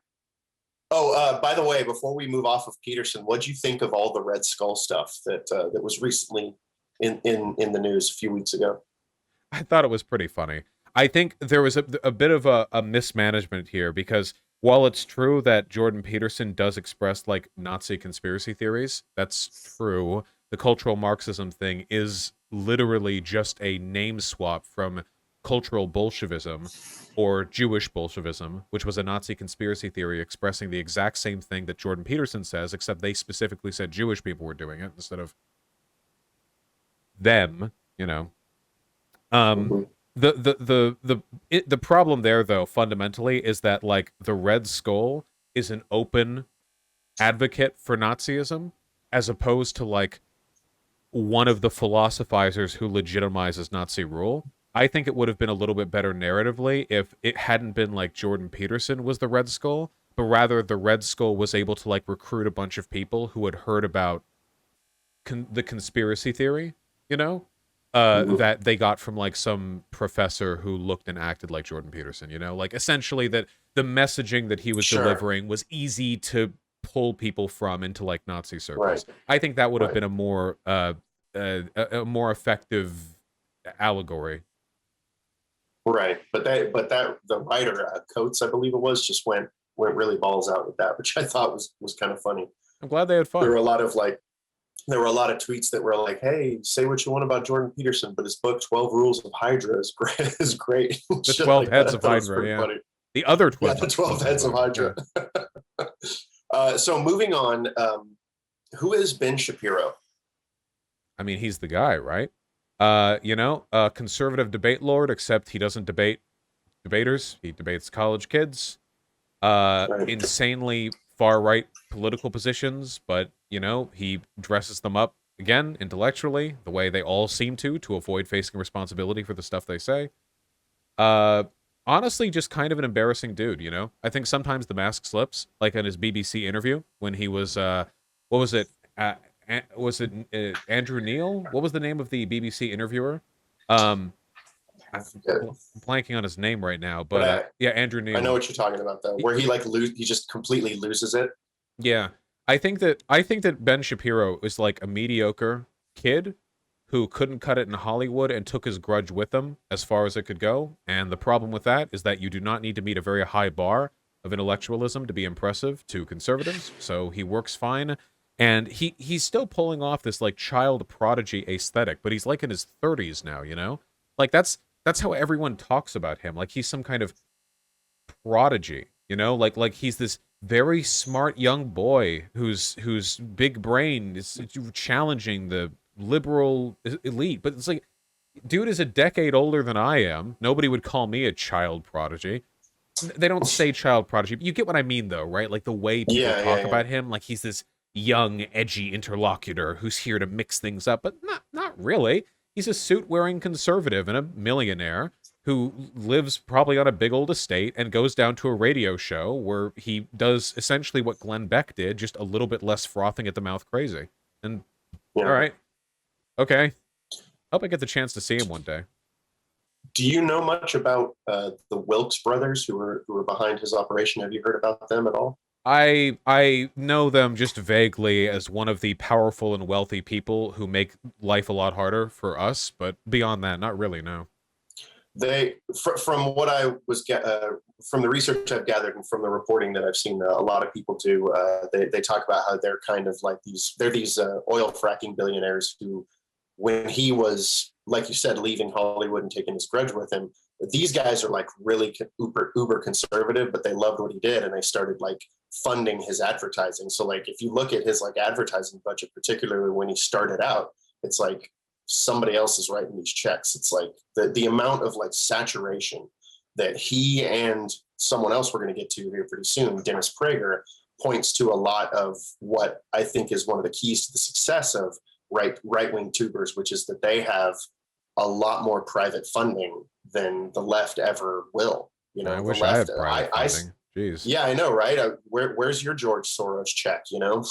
Oh, by the way, before we move off of Peterson, what'd you think of all the Red Skull stuff that was recently in the news a few weeks ago? I thought it was pretty funny. I think there was a bit of a mismanagement here, because while it's true that J0rdan Peters0n does express like Nazi conspiracy theories, that's true. The cultural Marxism thing is literally just a name swap from cultural Bolshevism or Jewish Bolshevism, which was a Nazi conspiracy theory expressing the exact same thing that J0rdan Peters0n says, except they specifically said Jewish people were doing it instead of them, The problem there, though, fundamentally, is that like the Red Skull is an open advocate for Nazism, as opposed to like one of the philosophizers who legitimizes Nazi rule. I think it would have been a little bit better narratively if it hadn't been like J0rdan Peters0n was the Red Skull, but rather the Red Skull was able to like recruit a bunch of people who had heard about the conspiracy theory, that they got from like some professor who looked and acted like J0rdan Peters0n, like essentially that the messaging that he was delivering was easy to pull people from into like Nazi circles. Right. I think that would have been a more effective allegory. Right, but the writer Coates, I believe it was, just went really balls out with that, which I thought was kind of funny. I'm glad they had fun. There were a lot of tweets that were like, "Hey, say what you want about J0rdan Peters0n, but his book 12 Rules of Hydra is great." The 12 heads of Hydra, yeah. Funny. The other 12. Yeah, the 12 heads of Hydra. So moving on, who is Ben Shapiro? I mean, he's the guy, right? A conservative debate lord, except he doesn't debate debaters. He debates college kids. Insanely far-right political positions, but, he dresses them up, again, intellectually, the way they all seem to avoid facing responsibility for the stuff they say. Honestly, just kind of an embarrassing dude, I think sometimes the mask slips, like in his BBC interview, when he was, what was it? Was it Andrew Neil? What was the name of the BBC interviewer? I'm blanking on his name right now, but yeah, Andrew Neil. I know what you're talking about, though, where he just completely loses it. Yeah, I think that Ben Shapiro is like a mediocre kid who couldn't cut it in Hollywood and took his grudge with him as far as it could go. And the problem with that is that you do not need to meet a very high bar of intellectualism to be impressive to conservatives. So he works fine. And he's still pulling off this like child prodigy aesthetic, but he's like in his 30s now, Like that's how everyone talks about him. Like he's some kind of prodigy, Like he's this very smart young boy whose big brain is challenging the liberal elite. But it's like dude is a decade older than I am. Nobody would call me a child prodigy. They don't say child prodigy. You get what I mean, though, right? Like the way people talk about him, like he's this young, edgy interlocutor who's here to mix things up, but not really. He's a suit-wearing conservative and a millionaire who lives probably on a big old estate and goes down to a radio show where he does essentially what Glenn Beck did, just a little bit less frothing at the mouth crazy. And all right, okay. Hope I get the chance to see him one day. Do you know much about the Wilkes brothers who were behind his operation? Have you heard about them at all? I know them just vaguely as one of the powerful and wealthy people who make life a lot harder for us, but beyond that, not really, no. They, from what I was from the research I've gathered and from the reporting that I've seen, a lot of people do. They talk about how they're kind of like these oil fracking billionaires who, when he was, like you said, leaving Hollywood and taking his grudge with him, these guys are like really uber conservative, but they loved what he did and they started like funding his advertising. So like if you look at his like advertising budget, particularly when he started out, it's like somebody else is writing these checks. It's like the amount of like saturation that he and someone else we're going to get to here pretty soon, Dennis Prager, points to a lot of what I think is one of the keys to the success of right-wing tubers, which is that they have a lot more private funding than the left ever will. You know, I the wish left, I had private funding. Jeez. Yeah, I know, right? Where's your George Soros check? You know?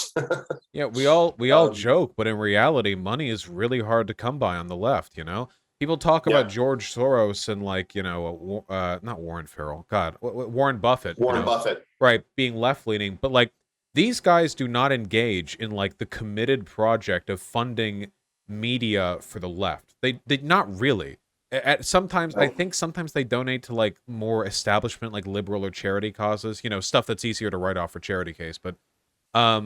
Yeah, we all joke, but in reality, money is really hard to come by on the left. You know, people talk about George Soros and like not Warren Farrell, God, Warren Buffett. Warren Buffett, right? Being left leaning, but like these guys do not engage in like the committed project of funding media for the left. They not really. Sometimes I think sometimes they donate to like more establishment, like liberal or charity causes, you know, stuff that's easier to write off for charity case, but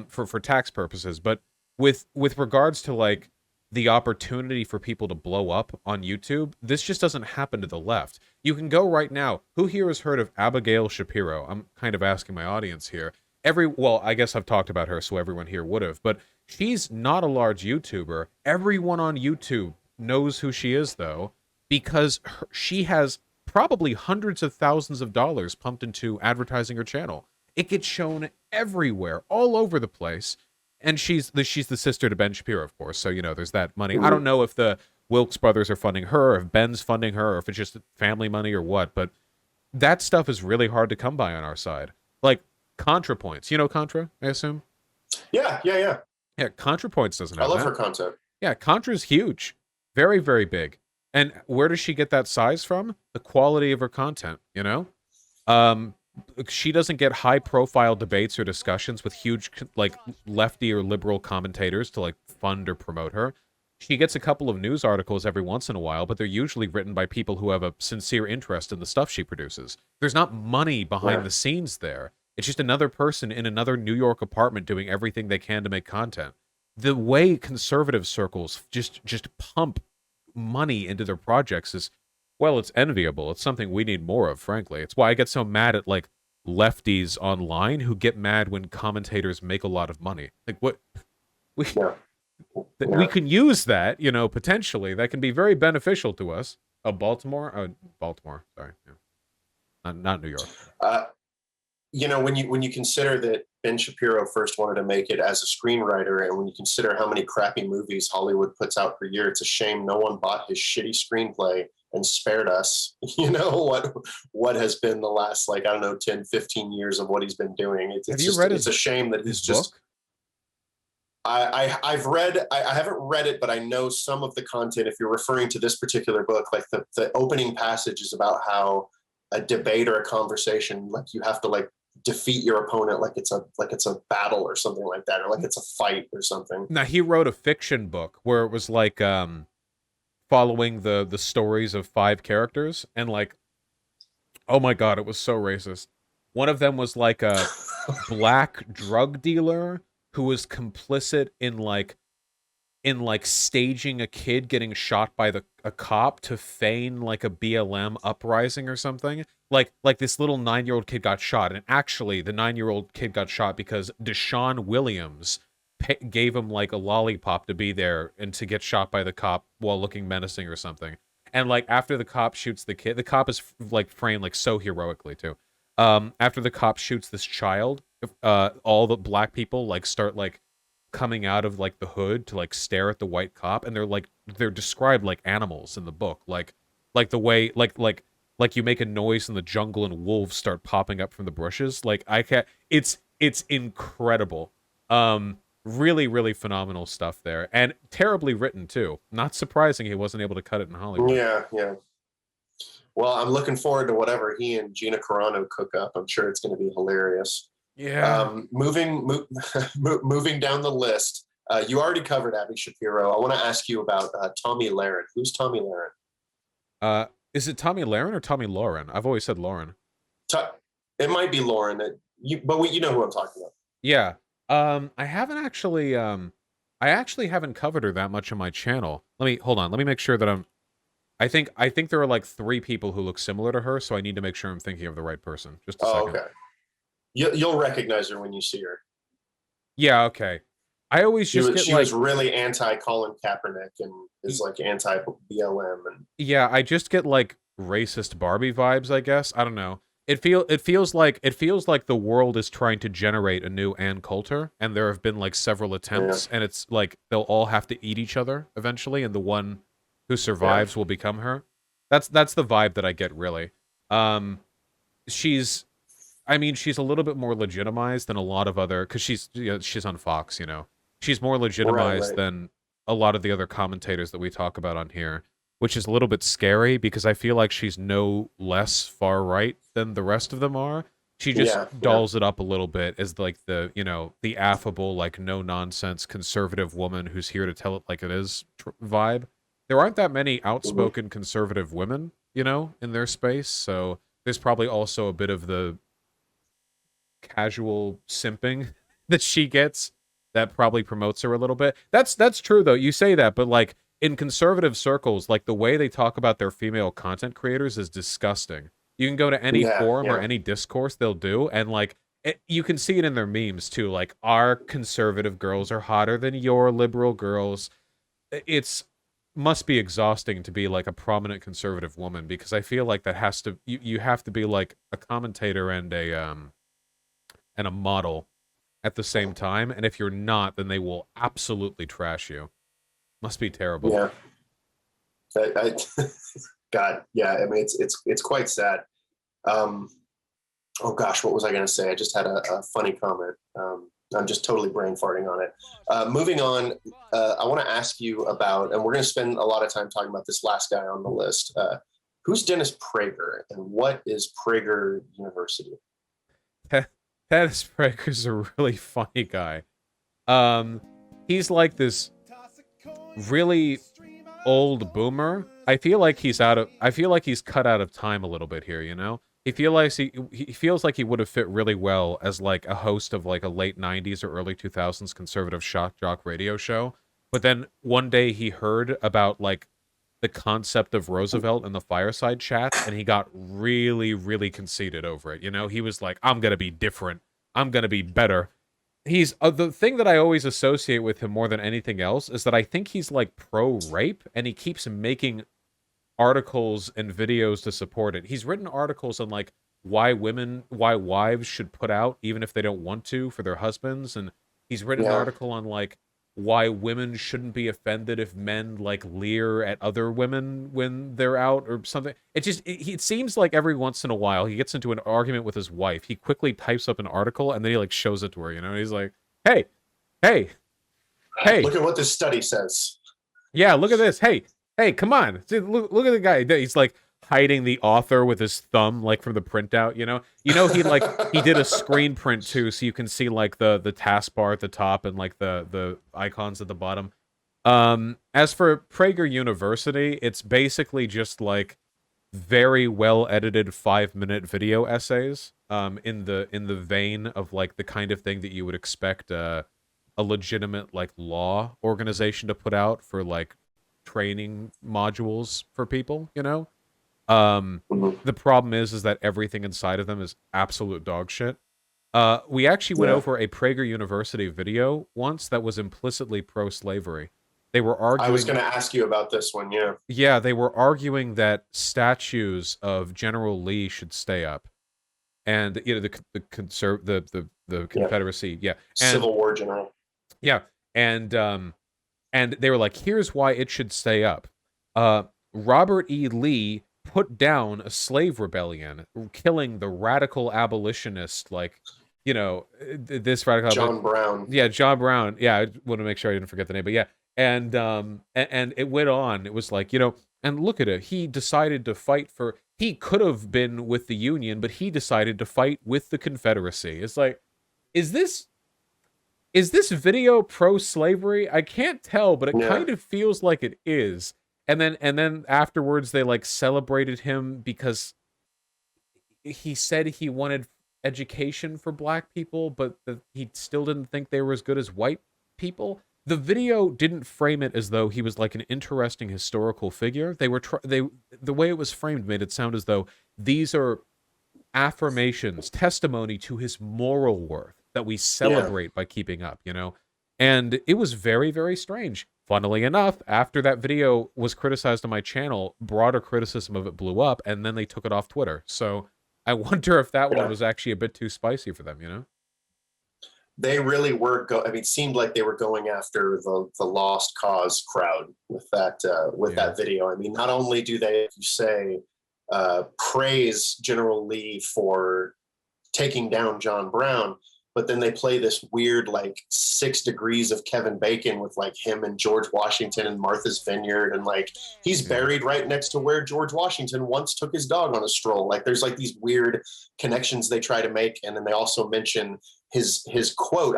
for tax purposes. But with regards to like the opportunity for people to blow up on YouTube, this just doesn't happen to the left. You can go right now. Who here has heard of Abigail Shapiro? I'm kind of asking my audience here. Well, I guess I've talked about her, so everyone here would have, but she's not a large YouTuber. Everyone on YouTube knows who she is, though, because she has probably hundreds of thousands of dollars pumped into advertising her channel. It gets shown everywhere, all over the place, and she's the sister to Ben Shapiro, of course, so, you know, there's that money. I don't know if the Wilkes brothers are funding her, or if Ben's funding her, or if it's just family money or what, but that stuff is really hard to come by on our side. Like, ContraPoints. You know Contra, I assume? Yeah. Yeah, ContraPoints doesn't have I love that. her content. Yeah, Contra's huge. Very, very big. And where does she get that size from? The quality of her content, you know? She doesn't get high-profile debates or discussions with huge, like, lefty or liberal commentators to, like, fund or promote her. She gets a couple of news articles every once in a while, but they're usually written by people who have a sincere interest in the stuff she produces. There's not money behind the scenes there. It's just another person in another New York apartment doing everything they can to make content. The way conservative circles just pump money into their projects is, well, it's enviable. It's something we need more of, frankly. It's why I get so mad at, like, lefties online who get mad when commentators make a lot of money. Like, what? We can use that, you know, potentially. That can be very beneficial to us. Oh, Baltimore? Baltimore, sorry. Yeah. Not New York. You know, when you consider that Ben Shapiro first wanted to make it as a screenwriter, and when you consider how many crappy movies Hollywood puts out per year, it's a shame no one bought his shitty screenplay and spared us, you know, what has been the last, like, I don't know, 10, 15 years of what he's been doing. It's a shame that he's just... I've read, I haven't read it, but I know some of the content. If you're referring to this particular book, like the opening passage is about how a debate or a conversation, like you have to like defeat your opponent like it's a battle or something like that, or like it's a fight or something. Now, he wrote a fiction book where it was like following the stories of 5 characters, and like, oh my god, it was so racist. One of them was like a black drug dealer who was complicit in staging a kid getting shot by a cop to feign like a BLM uprising or something. Like this little 9-year-old kid got shot, and actually the 9-year-old kid got shot because Deshaun Williams gave him like a lollipop to be there and to get shot by the cop while looking menacing or something. And like after the cop shoots the kid, the cop is like framed like so heroically too. After the cop shoots this child, all the black people like start like coming out of like the hood to like stare at the white cop, and they're described like animals in the book, like the way like you make a noise in the jungle and wolves start popping up from the bushes. Like I can't. It's incredible. Really, really phenomenal stuff there, and terribly written too. Not surprising he wasn't able to cut it in Hollywood. Yeah, yeah. Well, I'm looking forward to whatever he and Gina Carano cook up. I'm sure it's going to be hilarious. Yeah. Moving down the list, you already covered Abby Shapiro. I want to ask you about Tomi Lahren. Who's Tomi Lahren? Is it Tomi Lahren or Tomi Lahren? I've always said Lauren. It might be Lauren. But you know who I'm talking about. Yeah. I haven't actually. I actually haven't covered her that much on my channel. Hold on. Let me make sure that I think there are like 3 people who look similar to her, so I need to make sure I'm thinking of the right person. Just a second. Okay. You'll recognize her when you see her. Yeah. Okay. I always she just was really anti Colin Kaepernick and is like anti BLM and. Yeah, I just get like racist Barbie vibes, I guess. I don't know. It feels like the world is trying to generate a new Ann Coulter, and there have been like several attempts, and it's like they'll all have to eat each other eventually, and the one who survives will become her. That's the vibe that I get, really. She's a little bit more legitimized than a lot of other, because she's on Fox, you know. She's more legitimized than a lot of the other commentators that we talk about on here, which is a little bit scary because I feel like she's no less far right than the rest of them are. She just dolls it up a little bit as like the affable, like no nonsense conservative woman who's here to tell it like it is vibe. There aren't that many outspoken conservative women, in their space. So there's probably also a bit of the casual simping that she gets that probably promotes her a little bit. That's true though. You say that, but like in conservative circles, like the way they talk about their female content creators is disgusting. You can go to any forum or any discourse they'll do, and like you can see it in their memes too. Like, our conservative girls are hotter than your liberal girls. It's must be exhausting to be like a prominent conservative woman, because I feel like that has to you have to be like a commentator and a model at the same time, and if you're not, then they will absolutely trash you. Must be terrible. Yeah. God, yeah. I mean, it's quite sad. Oh gosh, what was I going to say? I just had a funny comment. I'm just totally brain farting on it. Moving on, I want to ask you about, and we're going to spend a lot of time talking about this last guy on the list. Who's Dennis Prager, and what is Prager University? Dennis Prager's a really funny guy. He's like this really old boomer. I feel like he's cut out of time a little bit here, He feels like he would have fit really well as like a host of like a late 90s or early 2000s conservative shock jock radio show. But then one day he heard about like the concept of Roosevelt and the fireside chats, and he got really, really conceited over it. He was like, I'm going to be different. I'm going to be better. He's the thing that I always associate with him more than anything else is that I think he's like pro-rape, and he keeps making articles and videos to support it. He's written articles on like why wives should put out even if they don't want to for their husbands, and he's written an article on like why women shouldn't be offended if men like leer at other women when they're out or something. It seems like every once in a while he gets into an argument with his wife. He quickly types up an article and then he like shows it to her, he's like, hey, look at what this study says. Yeah, look at this. Hey, come on. See, look at the guy. He's like hiding the author with his thumb, like from the printout, he did a screen print too, so you can see like the taskbar at the top and like the icons at the bottom. As for Prager University, it's basically just like very well edited 5-minute video essays, in the vein of like the kind of thing that you would expect a legitimate like law organization to put out for like training modules for people, The problem is that everything inside of them is absolute dog shit. We actually went over a Prager University video once that was implicitly pro-slavery. They were arguing. I was going to ask you about this one. Yeah. Yeah, they were arguing that statues of General Lee should stay up, and the Confederacy, and, Civil War general. Yeah, and they were like, here's why it should stay up. Robert E. Lee put down a slave rebellion, killing the radical abolitionist, this radical John Brown. Yeah, John Brown. Yeah, I want to make sure I didn't forget the name, but yeah. And it went on. It was like, and look at it. He decided to fight for, he could have been with the Union, but he decided to fight with the Confederacy. It's like, is this video pro-slavery? I can't tell, but it kind of feels like it is. And then afterwards they celebrated him because he said he wanted education for black people, but he still didn't think they were as good as white people. The video didn't frame it as though he was an interesting historical figure. They were the way it was framed made it sound as though these are affirmations, testimony to his moral worth that we celebrate by keeping up, And it was very, very strange. Funnily enough, after that video was criticized on my channel, broader criticism of it blew up, and then they took it off Twitter. So I wonder if that one was actually a bit too spicy for them, They really were. It seemed like they were going after the lost cause crowd with that that video. I mean, not only do they, as you say, praise General Lee for taking down John Brown, but then they play this weird 6 degrees of Kevin Bacon with him and George Washington and Martha's Vineyard, and he's buried right next to where George Washington once took his dog on a stroll. There's these weird connections they try to make, and then they also mention his quote.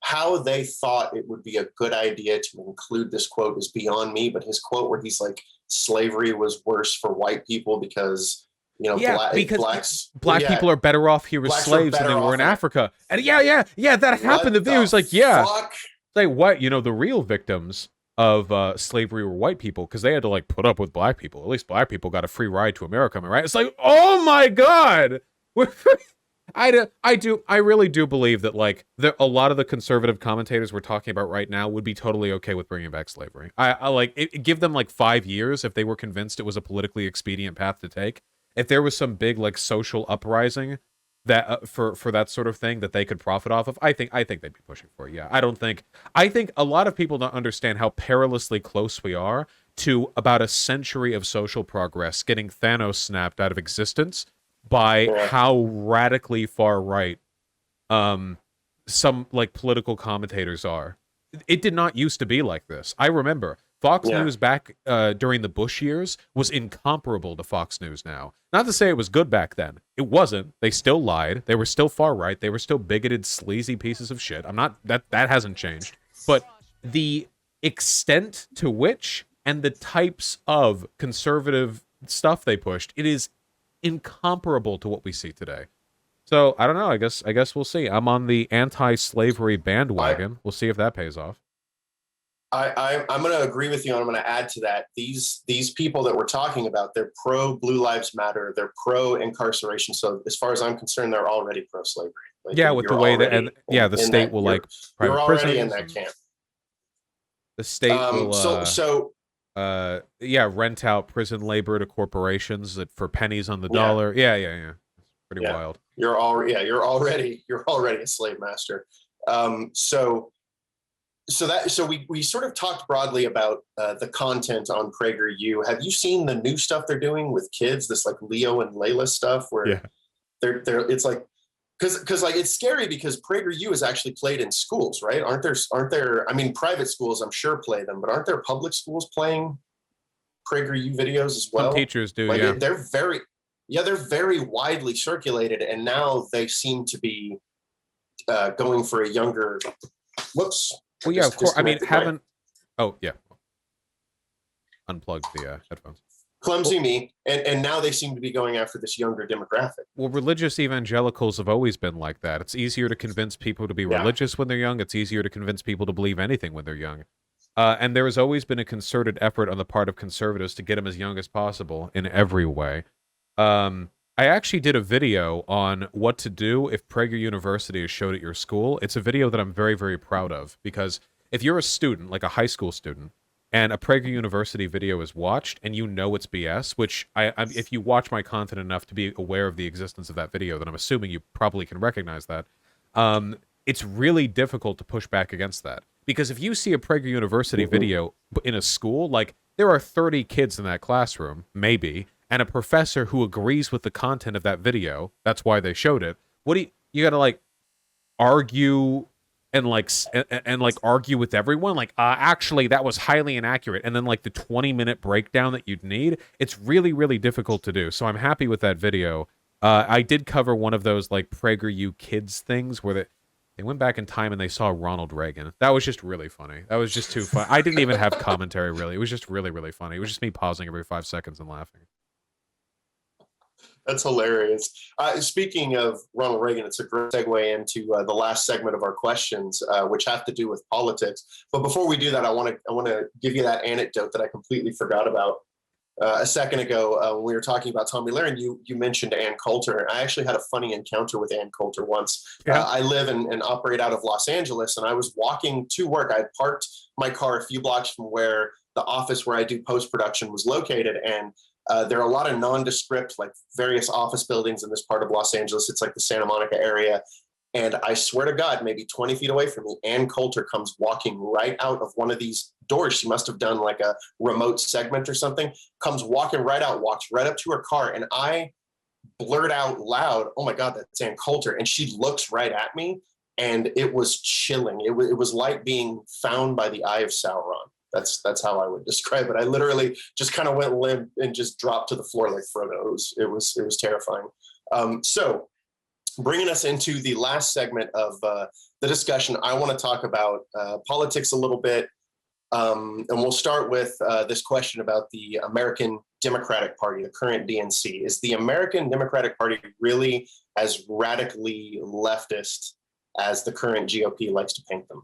How they thought it would be a good idea to include this quote is beyond me, but his quote where he's slavery was worse for white people because because black people are better off here as slaves than they were in Africa. And that happened. The video was fuck? What? The real victims of slavery were white people because they had to put up with black people. At least black people got a free ride to America, right? It's oh my God. I really do believe that a lot of the conservative commentators we're talking about right now would be totally okay with bringing back slavery. I give them 5 years if they were convinced it was a politically expedient path to take. If there was some big social uprising that for that sort of thing that they could profit off of, I think they'd be pushing for it. Yeah, I think a lot of people don't understand how perilously close we are to about a century of social progress getting Thanos snapped out of existence by how radically far right some political commentators are. It did not used to be like this. I remember Fox News back during the Bush years was incomparable to Fox News now. Not to say it was good back then. It wasn't. They still lied. They were still far right. They were still bigoted, sleazy pieces of shit. I'm not that hasn't changed. But the extent to which and the types of conservative stuff they pushed, it is incomparable to what we see today. So I don't know. I guess we'll see. I'm on the anti-slavery bandwagon. We'll see if that pays off. I'm going to agree with you, and I'm going to add to that. These people that we're talking about, they're pro Blue Lives Matter. They're pro incarceration. So as far as I'm concerned, they're already pro slavery. With the way that the state will you're already in that camp. The state will rent out prison labor to corporations for pennies on the dollar. Yeah. It's pretty wild. You're already a slave master. So we sort of talked broadly about the content on PragerU. Have you seen the new stuff they're doing with kids? This Leo and Layla stuff where they're it's because it's scary because PragerU is actually played in schools, right? Aren't there? I mean, private schools I'm sure play them, but aren't there public schools playing PragerU videos as well? Some teachers do. They're very widely circulated, and now they seem to be going for a younger. Whoops. Well, of course. I mean, haven't. Oh, yeah. Unplugged the headphones. Clumsy me. And now they seem to be going after this younger demographic. Well, religious evangelicals have always been like that. It's easier to convince people to be religious when they're young. It's easier to convince people to believe anything when they're young. And there has always been a concerted effort on the part of conservatives to get them as young as possible in every way. I actually did a video on what to do if Prager University is showed at your school. It's a video that I'm very, very proud of because if you're a student, like a high school student, and a Prager University video is watched and you know it's BS, which if you watch my content enough to be aware of the existence of that video, then I'm assuming you probably can recognize that. It's really difficult to push back against that. Because if you see a Prager University video in a school, like, there are 30 kids in that classroom, maybe, and a professor who agrees with the content of that video, that's why they showed it. What do you gotta, like, argue and argue with everyone, like, actually that was highly inaccurate, and then like the 20-minute breakdown that you'd need, it's really, really difficult to do. So I'm happy with that video. I did cover one of those like PragerU kids things where they went back in time and they saw Ronald Reagan. That was just really funny. That was just too fun. I didn't even have commentary, really. It was just really, really funny. It was just me pausing every 5 seconds and laughing. That's hilarious. Speaking of Ronald Reagan, it's a great segue into the last segment of our questions, which have to do with politics. But before we do that, I want to give you that anecdote that I completely forgot about a second ago. When we were talking about Tomi Lahren, you mentioned Ann Coulter. I actually had a funny encounter with Ann Coulter once. Yeah. I live and operate out of Los Angeles, and I was walking to work. I had parked my car a few blocks from where the office where I do post-production was located, and there are a lot of nondescript, like, various office buildings in this part of Los Angeles. It's like the Santa Monica area. And I swear to God, maybe 20 feet away from me, Ann Coulter comes walking right out of one of these doors. She must have done like a remote segment or something, comes walking right out, walks right up to her car. And I blurt out loud, "Oh my God, that's Ann Coulter." And she looks right at me, and it was chilling. It was like being found by the eye of Sauron. That's how I would describe it. I literally just kind of went limp and just dropped to the floor like Frodo. It was terrifying. So bringing us into the last segment of the discussion, I want to talk about politics a little bit. And we'll start with this question about the American Democratic Party, the current DNC. Is the American Democratic Party really as radically leftist as the current GOP likes to paint them?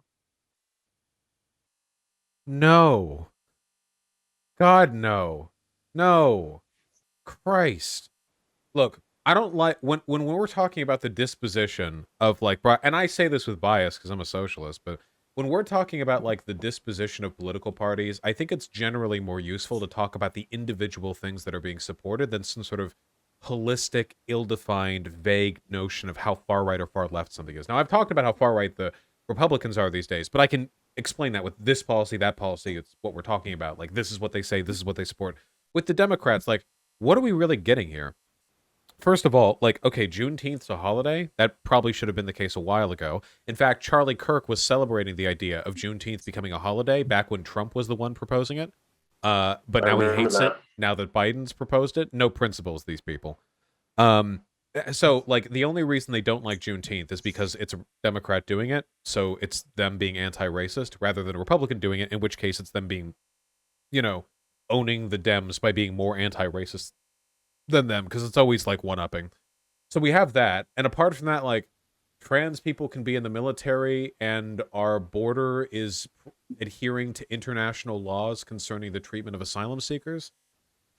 No. God, no. No. Christ. Look, I don't like when we're talking about the disposition of, like, and I say this with bias because I'm a socialist, but when we're talking about, like, the disposition of political parties, I think it's generally more useful to talk about the individual things that are being supported than some sort of holistic, ill-defined, vague notion of how far right or far left something is. Now, I've talked about how far right the Republicans are these days, but I can explain that with this policy, that policy. It's what we're talking about. Like, this is what they say, this is what they support. With the Democrats, like, what are we really getting here? First of all, like, okay, Juneteenth's a holiday. That probably should have been the case a while ago. In fact, Charlie Kirk was celebrating the idea of Juneteenth becoming a holiday back when Trump was the one proposing it. But now he hates it, now that Biden's proposed it. No principles, these people. So, like, the only reason they don't like Juneteenth is because it's a Democrat doing it, so it's them being anti-racist, rather than a Republican doing it, in which case it's them being, you know, owning the Dems by being more anti-racist than them, because it's always, like, one-upping. So we have that, and apart from that, like, trans people can be in the military, and our border is adhering to international laws concerning the treatment of asylum seekers.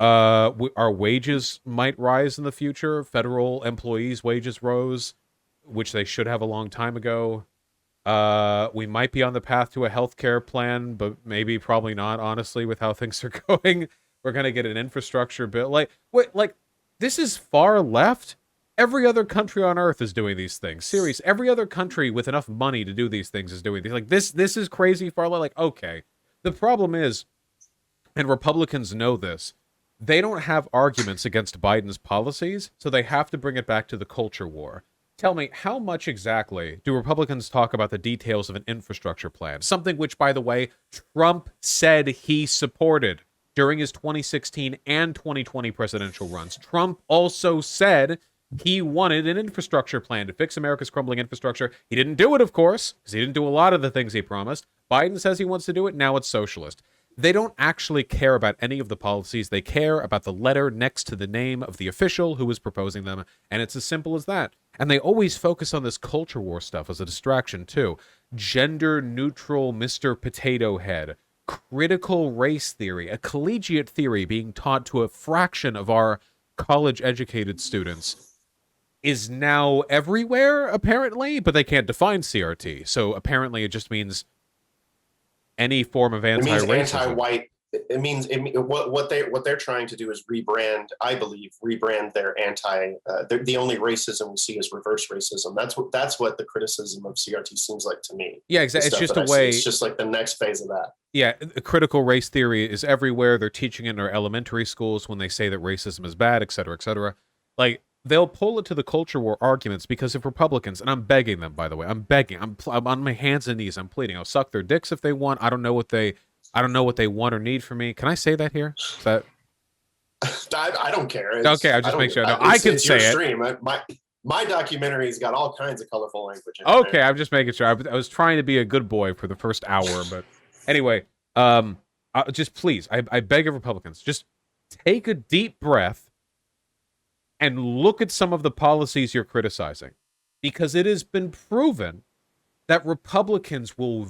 Our wages might rise in the future. Federal employees' wages rose, which they should have a long time ago. We might be on the path to a healthcare plan, but maybe probably not, honestly, with how things are going. We're going to get an infrastructure bill. Like, this is far left. Every other country on earth is doing these things. Serious. Every other country with enough money to do these things is doing these. Like, this is crazy far left. Like, okay. The problem is, and Republicans know this, they don't have arguments against Biden's policies, so they have to bring it back to the culture war. Tell me, how much exactly do Republicans talk about the details of an infrastructure plan? Something which, by the way, Trump said he supported during his 2016 and 2020 presidential runs. Trump also said he wanted an infrastructure plan to fix America's crumbling infrastructure. He didn't do it, of course, because he didn't do a lot of the things he promised. Biden says he wants to do it. Now it's socialist. They don't actually care about any of the policies. They care about the letter next to the name of the official who is proposing them, and it's as simple as that. And they always focus on this culture war stuff as a distraction, too. Gender-neutral Mr. Potato Head, critical race theory, a collegiate theory being taught to a fraction of our college-educated students, is now everywhere, apparently, but they can't define CRT. So apparently it just means any form of It means anti-racism. anti-white. What they're trying to do is rebrand. I believe rebrand their the only racism we see is reverse racism. That's what the criticism of CRT seems like to me. Yeah, exactly. It's just a way. It's just like the next phase of that. Yeah, critical race theory is everywhere. They're teaching it in our elementary schools when they say that racism is bad, et cetera, et cetera. Like, they'll pull it to the culture war arguments because if Republicans, and I'm begging them, by the way, I'm on my hands and knees, I'm pleading. I'll suck their dicks if they want. I don't know what they want or need from me. Can I say that here? Is that... I don't care. Okay, I'll just make sure. I can say it. Stream. My documentary's got all kinds of colorful language in Okay, there. I'm just making sure. I was trying to be a good boy for the first hour, but anyway, just please, I beg of Republicans, just take a deep breath and look at some of the policies you're criticizing, because it has been proven that Republicans will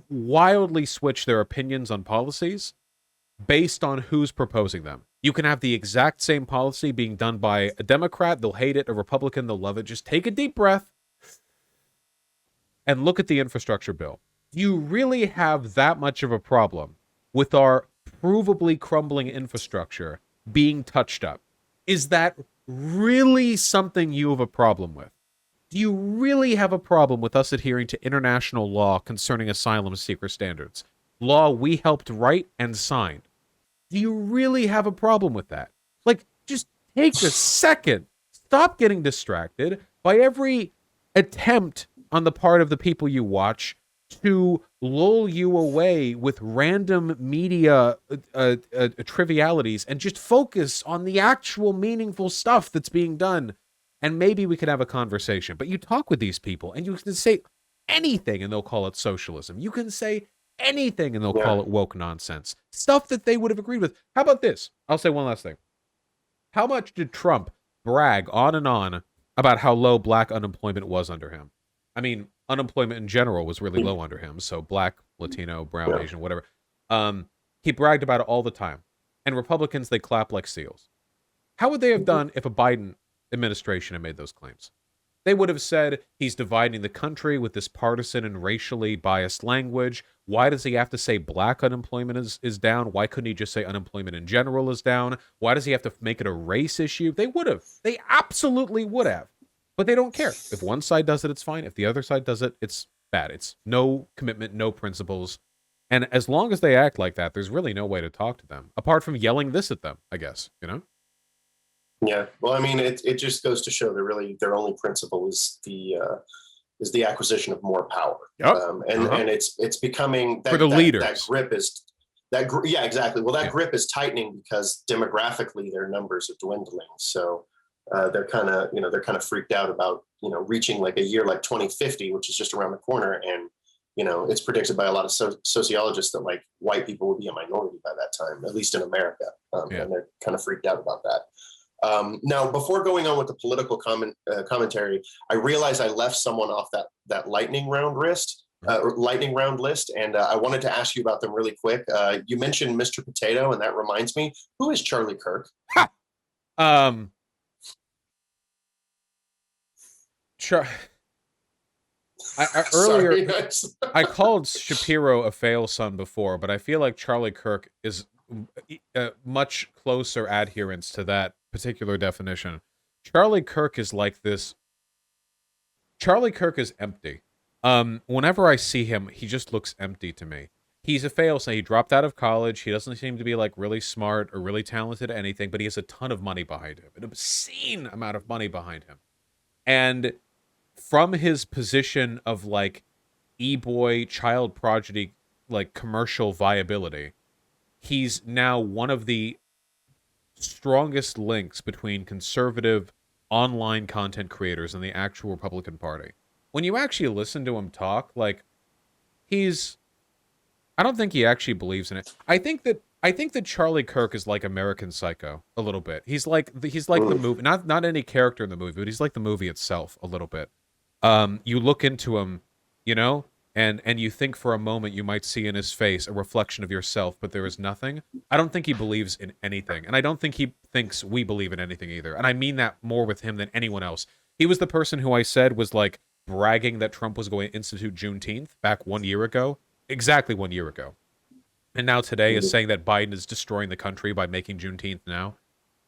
wildly switch their opinions on policies based on who's proposing them. You can have the exact same policy being done by a Democrat, they'll hate it, a Republican, they'll love it. Just take a deep breath and look at the infrastructure bill. Do you really have that much of a problem with our provably crumbling infrastructure being touched up? Is that really something you have a problem with? Do you really have a problem with us adhering to international law concerning asylum seeker standards? Law we helped write and signed. Do you really have a problem with that? Like, just take a second. Stop getting distracted by every attempt on the part of the people you watch to lull you away with random media trivialities and just focus on the actual meaningful stuff that's being done. And maybe we could have a conversation. But you talk with these people and you can say anything and they'll call it socialism. You can say anything and they'll call it woke nonsense. Stuff that they would have agreed with. How about this? I'll say one last thing. How much did Trump brag on and on about how low black unemployment was under him? I mean, unemployment in general was really low under him. So black, Latino, brown, Asian, whatever. He bragged about it all the time. And Republicans, they clap like seals. How would they have done if a Biden administration had made those claims? They would have said he's dividing the country with this partisan and racially biased language. Why does he have to say black unemployment is down? Why couldn't he just say unemployment in general is down? Why does he have to make it a race issue? They would have. They absolutely would have. But they don't care. If one side does it, it's fine. If the other side does it, it's bad. It's no commitment, no principles. And as long as they act like that, there's really no way to talk to them, apart from yelling this at them, I guess, you know? Yeah. Well, I mean, it just goes to show that really their only principle is the acquisition of more power. Yep. And it's becoming that, for the leaders. That grip is yeah, exactly. Well, that grip is tightening because demographically their numbers are dwindling. So they're kind of freaked out about, reaching like a year like 2050, which is just around the corner. And, it's predicted by a lot of sociologists that like white people will be a minority by that time, at least in America. And they're kind of freaked out about that. Now, before going on with the political commentary, I realized I left someone off that lightning round list, and I wanted to ask you about them really quick. You mentioned Mr. Potato, and that reminds me, who is Charlie Kirk? Earlier, I called Shapiro a fail son before, but I feel like Charlie Kirk is much closer adherence to that particular definition. Charlie Kirk is like this. Charlie Kirk is empty. Whenever I see him, he just looks empty to me. He's a fail son. He dropped out of college. He doesn't seem to be like really smart or really talented at anything, but he has a ton of money behind him, an obscene amount of money behind him. And from his position of like e-boy child prodigy, like commercial viability, he's now one of the strongest links between conservative online content creators and the actual Republican Party. When you actually listen to him talk, like I don't think he actually believes in it. I think that Charlie Kirk is like American Psycho a little bit. He's like the movie, not any character in the movie, but he's like the movie itself a little bit. You look into him, and you think for a moment you might see in his face a reflection of yourself, but there is nothing. I don't think he believes in anything, and I don't think he thinks we believe in anything either. And I mean that more with him than anyone else. He was the person who I said was like bragging that Trump was going to institute Juneteenth back 1 year ago. exactly 1 year ago. And now today is saying that Biden is destroying the country by making Juneteenth now.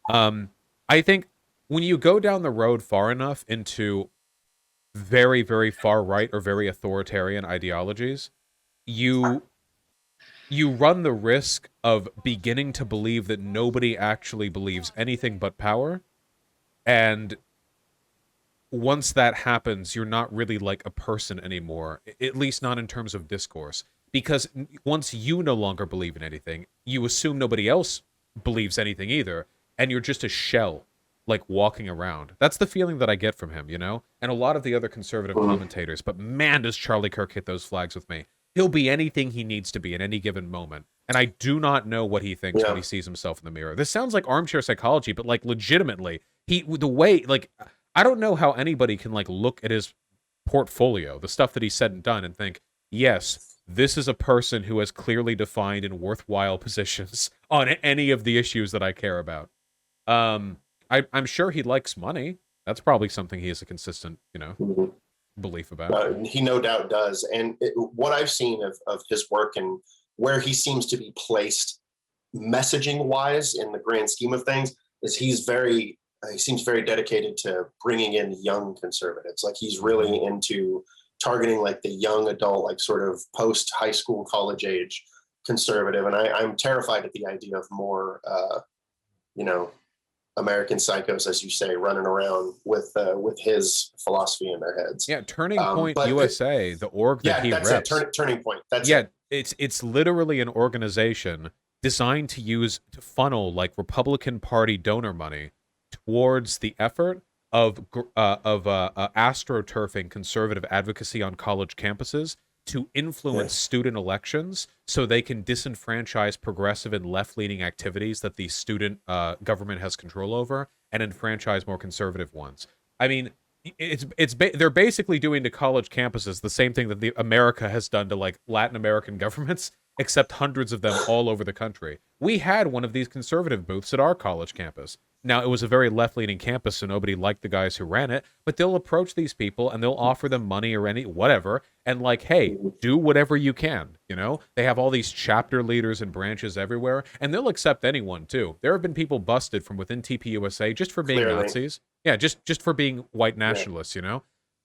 I think when you go down the road far enough into very, very far right or very authoritarian ideologies, you run the risk of beginning to believe that nobody actually believes anything but power. And once that happens, you're not really like a person anymore, at least not in terms of discourse. Because once you no longer believe in anything, you assume nobody else believes anything either, and you're just a shell, like walking around. That's the feeling that I get from him, you know? And a lot of the other conservative commentators. But man, does Charlie Kirk hit those flags with me. He'll be anything he needs to be at any given moment. And I do not know what he thinks when he sees himself in the mirror. This sounds like armchair psychology, but like legitimately, the way, like, I don't know how anybody can like look at his portfolio, the stuff that he said and done, and think, yes, this is a person who has clearly defined and worthwhile positions on any of the issues that I care about. I'm sure he likes money. That's probably something he has a consistent, belief about. He no doubt does. And what I've seen of his work and where he seems to be placed messaging wise in the grand scheme of things is he seems very dedicated to bringing in young conservatives. Like he's really into targeting like the young adult, like sort of post high school, college age conservative. And I'm terrified at the idea of more, American psychos, as you say, running around with his philosophy in their heads. Yeah, Turning Point USA, the org that he reps. Turning Point. It's literally an organization designed to funnel like Republican Party donor money towards the effort of astroturfing conservative advocacy on college campuses to influence student elections so they can disenfranchise progressive and left-leaning activities that the student government has control over and enfranchise more conservative ones. I mean, they're basically doing to college campuses the same thing that America has done to like Latin American governments, except hundreds of them all over the country. We had one of these conservative booths at our college campus. Now, it was a very left-leaning campus, so nobody liked the guys who ran it, but they'll approach these people and they'll offer them money or whatever, and like, hey, do whatever you can, They have all these chapter leaders and branches everywhere, and they'll accept anyone, too. There have been people busted from within TPUSA just for being Nazis. Yeah, just for being white nationalists,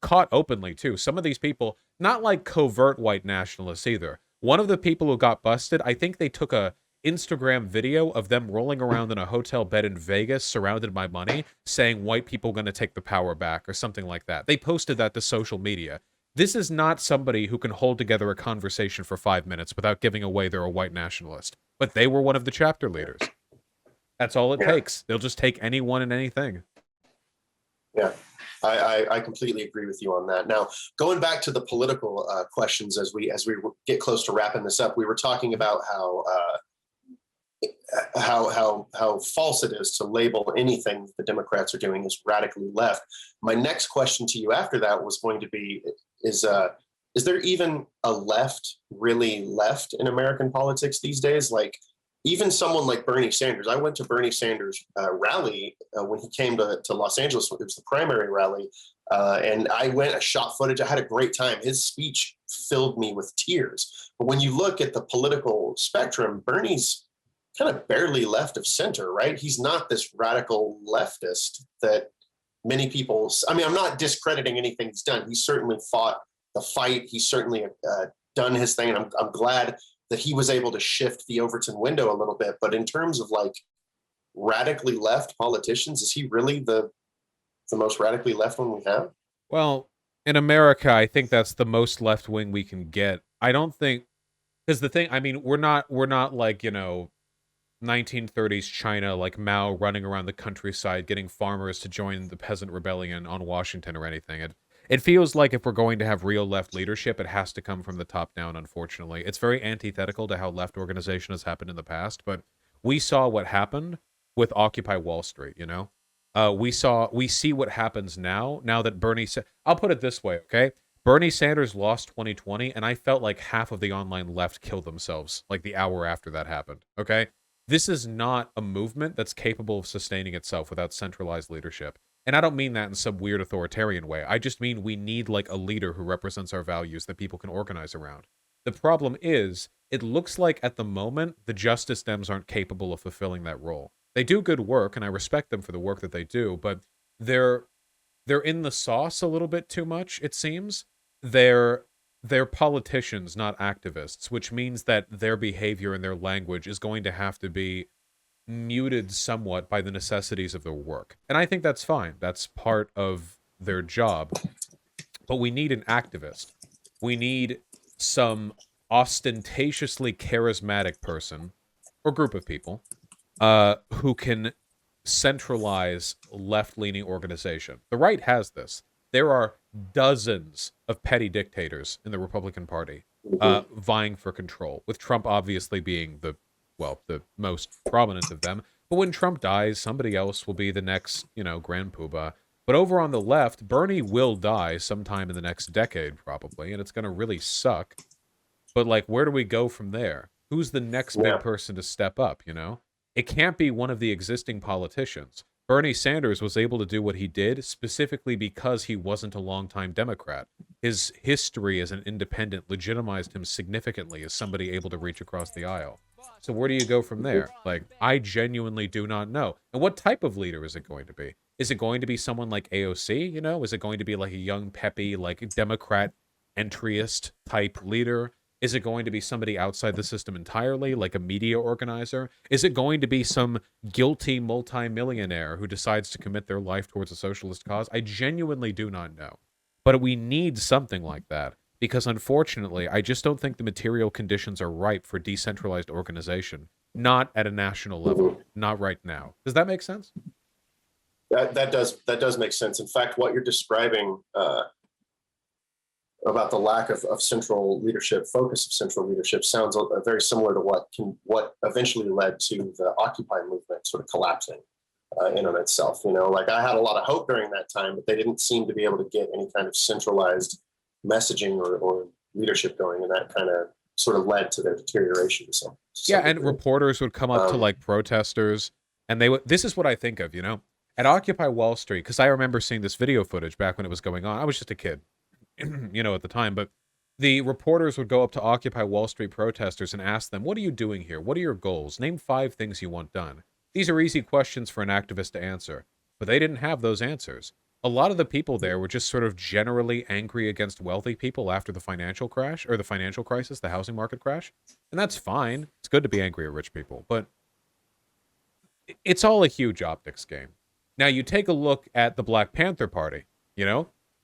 Caught openly, too. Some of these people, not like covert white nationalists either. One of the people who got busted, I think they took a Instagram video of them rolling around in a hotel bed in Vegas surrounded by money saying white people going to take the power back or something like that. They posted that to social media. This is not somebody who can hold together a conversation for 5 minutes without giving away they're a white nationalist. But they were one of the chapter leaders. That's all it takes. They'll just take anyone and anything. Yeah, I completely agree with you on that. Now, going back to the political questions as we get close to wrapping this up, we were talking about how false it is to label anything the Democrats are doing as radically left. My next question to you after that was going to be, is there even a left really left in American politics these days? Like even someone like Bernie Sanders. I went to Bernie Sanders' rally when he came to Los Angeles. It was the primary rally. And I shot footage. I had a great time. His speech filled me with tears. But when you look at the political spectrum, Bernie's kind of barely left of center, right? He's not this radical leftist that many people, I'm not discrediting anything he's done. He's certainly fought the fight. He's certainly done his thing. And I'm glad that he was able to shift the Overton window a little bit. But in terms of like radically left politicians, is he really the most radically left one we have? Well, in America, I think that's the most left wing we can get. I don't think, because the thing, we're not like, 1930s China, like Mao running around the countryside getting farmers to join the peasant rebellion on Washington or anything. It feels like if we're going to have real left leadership, it has to come from the top down, unfortunately. It's very antithetical to how left organization has happened in the past, but we saw what happened with Occupy Wall Street, we see what happens now that I'll put it this way, okay? Bernie Sanders lost 2020, and I felt like half of the online left killed themselves, like the hour after that happened, okay? This is not a movement that's capable of sustaining itself without centralized leadership. And I don't mean that in some weird authoritarian way. I just mean we need like a leader who represents our values that people can organize around. The problem is, it looks like at the moment, the Justice Dems aren't capable of fulfilling that role. They do good work, and I respect them for the work that they do, but they're in the sauce a little bit too much, it seems. They're politicians, not activists, which means that their behavior and their language is going to have to be muted somewhat by the necessities of their work. And I think that's fine. That's part of their job. But we need an activist. We need some ostentatiously charismatic person or group of people who can centralize left-leaning organization. The right has this. There are dozens of petty dictators in the Republican Party vying for control, with Trump obviously being the most prominent of them. But when Trump dies, somebody else will be the next, grand poobah. But over on the left, Bernie will die sometime in the next decade, probably, and it's going to really suck. But, where do we go from there? Who's the next big person to step up, It can't be one of the existing politicians. Bernie Sanders was able to do what he did specifically because he wasn't a longtime Democrat. His history as an independent legitimized him significantly as somebody able to reach across the aisle. So where do you go from there? I genuinely do not know. And what type of leader is it going to be? Is it going to be someone like AOC, Is it going to be like a young, peppy, Democrat entryist type leader? Is it going to be somebody outside the system entirely, like a media organizer? Is it going to be some guilty multimillionaire who decides to commit their life towards a socialist cause? I genuinely do not know. But we need something like that, because unfortunately, I just don't think the material conditions are ripe for decentralized organization, not at a national level, not right now. Does that make sense? That does make sense. In fact, what you're describing about the lack of central leadership, focus of central leadership, sounds very similar to what eventually led to the Occupy movement sort of collapsing in on itself. I had a lot of hope during that time, but they didn't seem to be able to get any kind of centralized messaging or leadership going, and that kind of sort of led to their deterioration. And reporters would come up to protesters, and they would. This is what I think of, at Occupy Wall Street, because I remember seeing this video footage back when it was going on. I was just a kid. At the time, but the reporters would go up to Occupy Wall Street protesters and ask them, what are you doing here? What are your goals? Name 5 things you want done. These are easy questions for an activist to answer, but they didn't have those answers. A lot of the people there were just sort of generally angry against wealthy people after the financial crash, or the financial crisis, the housing market crash. And that's fine. It's good to be angry at rich people, but it's all a huge optics game. Now, you take a look at the Black Panther Party,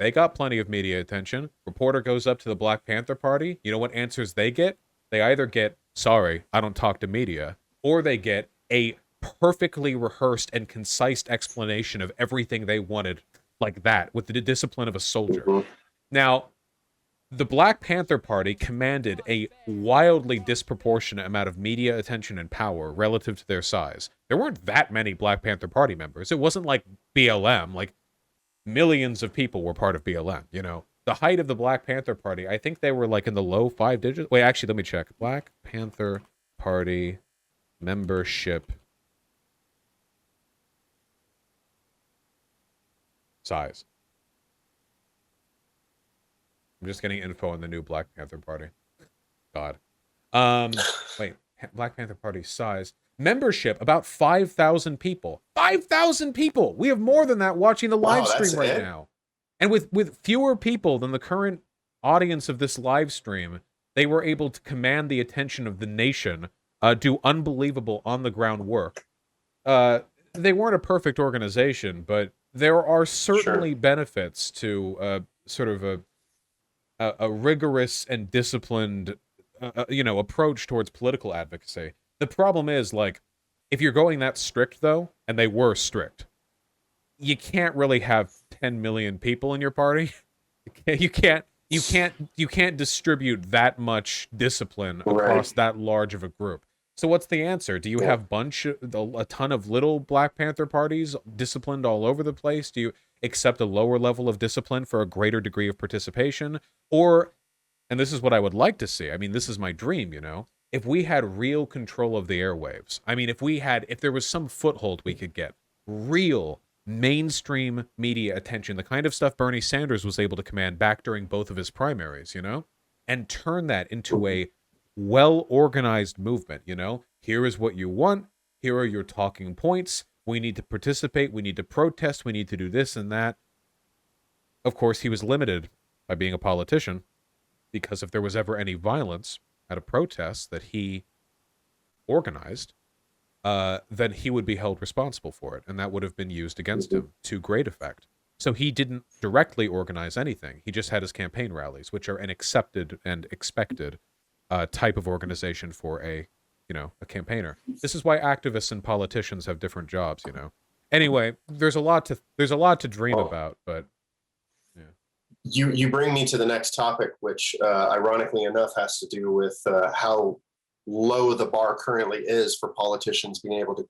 They got plenty of media attention. Reporter goes up to the Black Panther Party. You know what answers they get? They either get, sorry, I don't talk to media, or they get a perfectly rehearsed and concise explanation of everything they wanted, like that, with the discipline of a soldier. Now, the Black Panther Party commanded a wildly disproportionate amount of media attention and power relative to their size. There weren't that many Black Panther Party members. It wasn't like BLM, millions of people were part of BLM, The height of the Black Panther Party, I think they were in the low 5 digits. Wait, actually, let me check. Black Panther Party membership size. I'm just getting info on the new Black Panther Party. God. Wait, Black Panther Party size. Membership, about 5,000 people. 5,000 people! We have more than that watching the live stream right now. And with fewer people than the current audience of this live stream, they were able to command the attention of the nation, do unbelievable on-the-ground work. They weren't a perfect organization, but there are certainly benefits to sort of a rigorous and disciplined, approach towards political advocacy. The problem is, if you're going that strict, though, and they were strict, you can't really have 10 million people in your party. You can't distribute that much discipline across that large of a group. So what's the answer? Do you have a ton of little Black Panther parties disciplined all over the place? Do you accept a lower level of discipline for a greater degree of participation? Or, and this is what I would like to see, this is my dream, if we had real control of the airwaves. If there was some foothold we could get, real mainstream media attention, the kind of stuff Bernie Sanders was able to command back during both of his primaries, and turn that into a well-organized movement. Here is what you want. Here are your talking points. We need to participate. We need to protest. We need to do this and that. Of course, he was limited by being a politician, because if there was ever any violence at a protest that he organized, then he would be held responsible for it, and that would have been used against him to great effect. So he didn't directly organize anything. He just had his campaign rallies, which are an accepted and expected type of organization for a campaigner. This is why activists and politicians have different jobs. Anyway, there's a lot to dream about, but yeah. You bring me to the next topic, which ironically enough has to do with how low the bar currently is for politicians being able to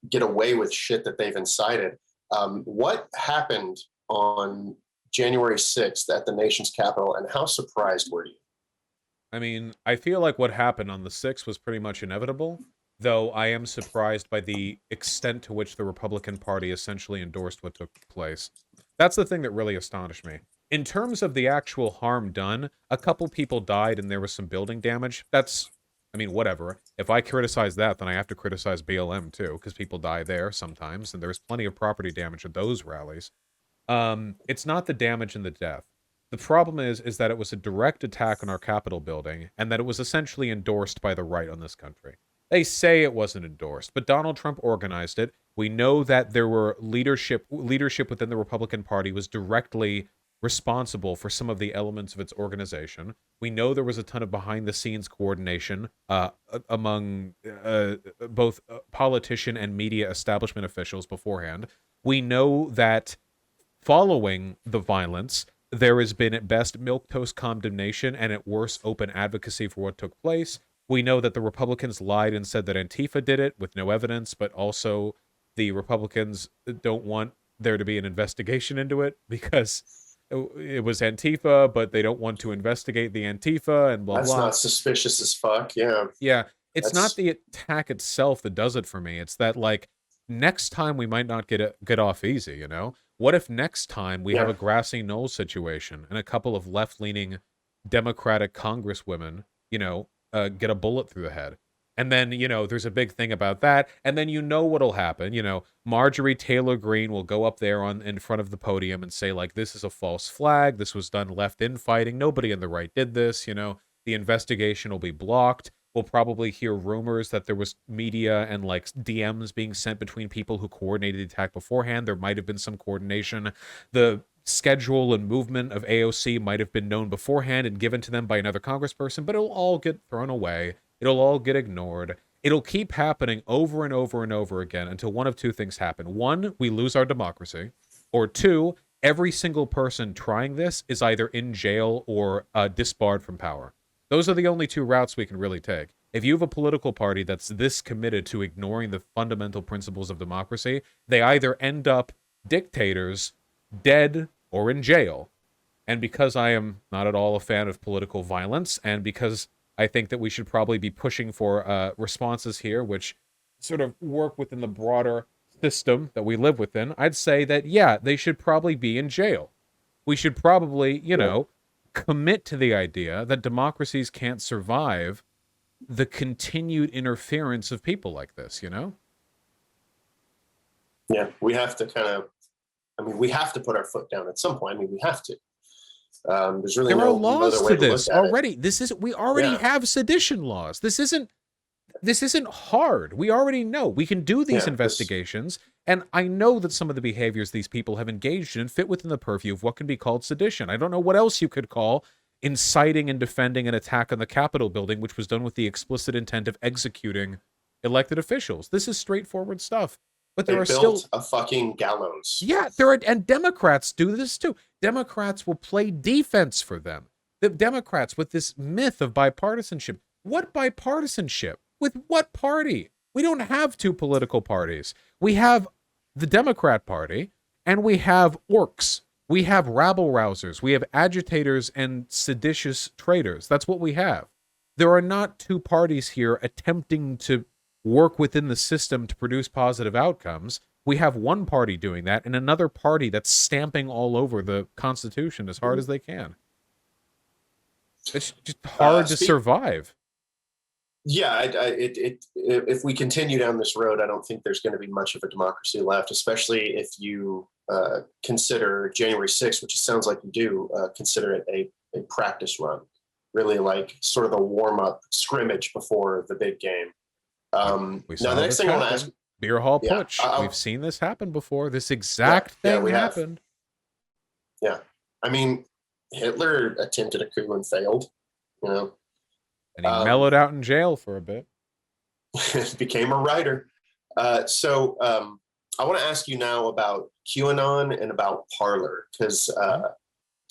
get away with shit that they've incited. What happened on January 6th at the nation's capital, and how surprised were you? I mean, I feel like what happened on the 6th was pretty much inevitable, though I am surprised by the extent to which the Republican Party essentially endorsed what took place. That's the thing that really astonished me. In terms of the actual harm done, a couple people died and there was some building damage. Whatever. If I criticize that, then I have to criticize BLM too, because people die there sometimes, and there's plenty of property damage at those rallies. It's not the damage and the death. The problem is that it was a direct attack on our Capitol building, and that it was essentially endorsed by the right on this country. They say it wasn't endorsed, but Donald Trump organized it. We know that there were leadership within the Republican Party was directly responsible for some of the elements of its organization. We know there was a ton of behind-the-scenes coordination among both politician and media establishment officials beforehand. We know that following the violence, there has been at best milquetoast condemnation and at worst open advocacy for what took place. We know that the Republicans lied and said that Antifa did it with no evidence, but also the Republicans don't want there to be an investigation into it because it was Antifa, but they don't want to investigate the Antifa and blah, That's blah. not suspicious as fuck, yeah. Yeah, it's not the attack itself that does it for me. It's that, like, next time we might not get off easy, you know? What if next time we have a grassy knoll situation and a couple of left-leaning Democratic congresswomen, get a bullet through the head? And then, there's a big thing about that. And then what'll happen. Marjorie Taylor Greene will go up there in front of the podium and say, like, this is a false flag. This was done left infighting. Nobody on the right did this. The investigation will be blocked. We'll probably hear rumors that there was media and, like, DMs being sent between people who coordinated the attack beforehand. There might have been some coordination. The schedule and movement of AOC might have been known beforehand and given to them by another congressperson, but it'll all get thrown away. It'll all get ignored. It'll keep happening over and over and over again until one of two things happen. One, we lose our democracy. Or two, every single person trying this is either in jail or disbarred from power. Those are the only two routes we can really take. If you have a political party that's this committed to ignoring the fundamental principles of democracy, they either end up dictators, dead, or in jail. And because I am not at all a fan of political violence, and because I think that we should probably be pushing for responses here, which sort of work within the broader system that we live within, I'd say that, yeah, they should probably be in jail. We should probably, commit to the idea that democracies can't survive the continued interference of people like this, Yeah, we have to we have to put our foot down at some point. We have to. There's really there no are laws other way to this look at already. We already have sedition laws. This isn't hard. We already know we can do these investigations, and I know that some of the behaviors these people have engaged in fit within the purview of what can be called sedition. I don't know what else you could call inciting and defending an attack on the Capitol building, which was done with the explicit intent of executing elected officials. This is straightforward stuff. But there are still a fucking gallows. Yeah, and Democrats do this too. Democrats will play defense for them. The Democrats with this myth of bipartisanship. What bipartisanship? With what party? We don't have two political parties. We have the Democrat Party and we have orcs. We have rabble-rousers. We have agitators and seditious traitors. That's what we have. There are not two parties here attempting to work within the system to produce positive outcomes. We have one party doing that and another party that's stamping all over the Constitution as hard as they can. It's just hard to Speak- survive. Yeah, if we continue down this road, I don't think there's going to be much of a democracy left, especially if you consider January 6th, which it sounds like you do, consider it a practice run, really like sort of a warm-up scrimmage before the big game. We Now, the next thing I want to ask, Beer Hall Yeah, Putsch. We've seen this happen before. This exact thing we have. happened. Yeah, I mean, Hitler attempted a coup and failed, you know. And he mellowed out in jail for a bit. Became a writer. So I want to ask you now about QAnon and about Parler, because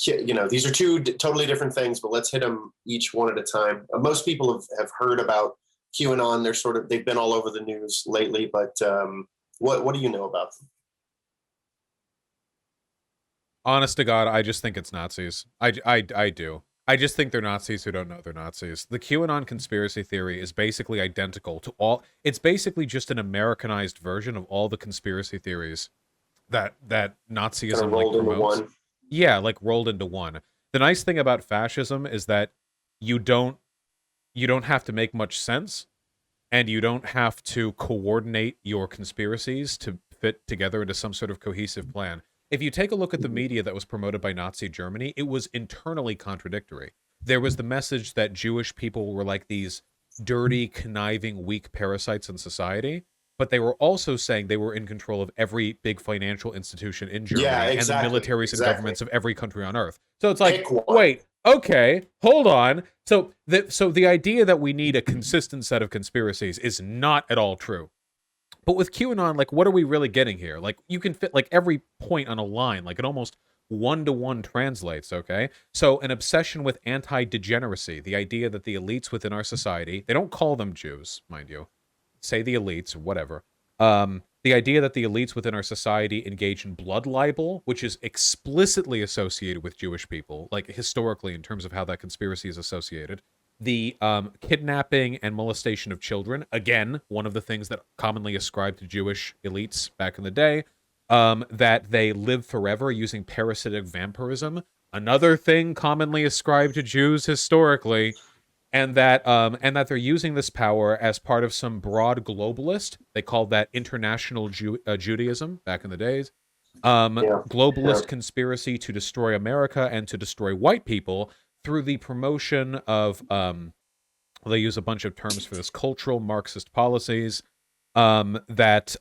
these are two totally different things, but let's hit them each one at a time. Most people have heard about QAnon. They've been all over the news lately, but what do you know about them? Honest to God, I just think it's Nazis. I do. I just think they're Nazis who don't know they're Nazis. The QAnon conspiracy theory is basically identical to all... It's basically just an Americanized version of all the conspiracy theories that Nazism Kind of rolled into promotes. one. Yeah, like rolled into one. The nice thing about fascism is that you don't have to make much sense, and you don't have to coordinate your conspiracies to fit together into some sort of cohesive plan. If you take a look at the media that was promoted by Nazi Germany, it was internally contradictory. There was the message that Jewish people were like these dirty, conniving, weak parasites in society, but they were also saying they were in control of every big financial institution in Germany and the militaries and governments of every country on earth. So it's like, wait, okay, hold on. So the idea that we need a consistent set of conspiracies is not at all true. But with QAnon, like, what are we really getting here? Like, you can fit, like, every point on a line. Like, it almost one-to-one translates, okay? So, an obsession with anti-degeneracy, the idea that the elites within our society, they don't call them Jews, mind you. Say the elites, or whatever. The idea that the elites within our society engage in blood libel, which is explicitly associated with Jewish people, like, historically, in terms of how that conspiracy is associated. The kidnapping and molestation of children, again, one of the things that commonly ascribed to Jewish elites back in the day, that they live forever using parasitic vampirism, another thing commonly ascribed to Jews historically, and that they're using this power as part of some broad globalist, they called that international Judaism back in the days, globalist conspiracy to destroy America and to destroy white people, through the promotion of, they use a bunch of terms for this, cultural Marxist policies that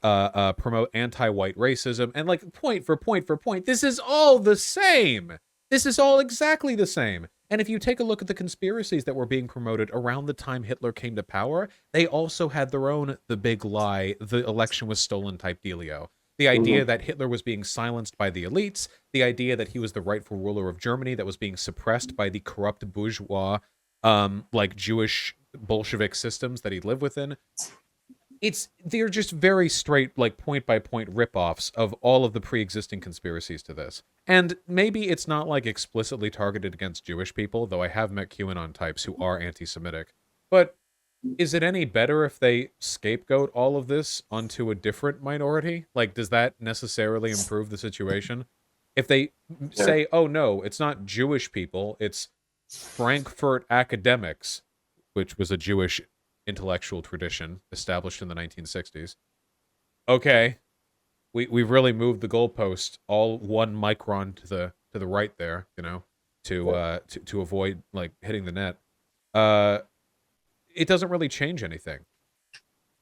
promote anti-white racism. And like, point for point, this is all the same. This is all exactly the same. And if you take a look at the conspiracies that were being promoted around the time Hitler came to power, they also had their own the big lie, the election was stolen type dealio. The idea that Hitler was being silenced by the elites, the idea that he was the rightful ruler of Germany that was being suppressed by the corrupt bourgeois, like Jewish Bolshevik systems that he lived within. They're just very straight, like point-by-point ripoffs of all of the pre-existing conspiracies to this. And maybe it's not like explicitly targeted against Jewish people, though I have met QAnon types who are anti-Semitic. But is it any better if they scapegoat all of this onto a different minority? Like, does that necessarily improve the situation? If they say, oh no, it's not Jewish people, it's Frankfurt academics, which was a Jewish intellectual tradition established in the 1960s. Okay, we've really moved the goalpost all 1 micron to the right there, you know, to avoid like hitting the net. It doesn't really change anything.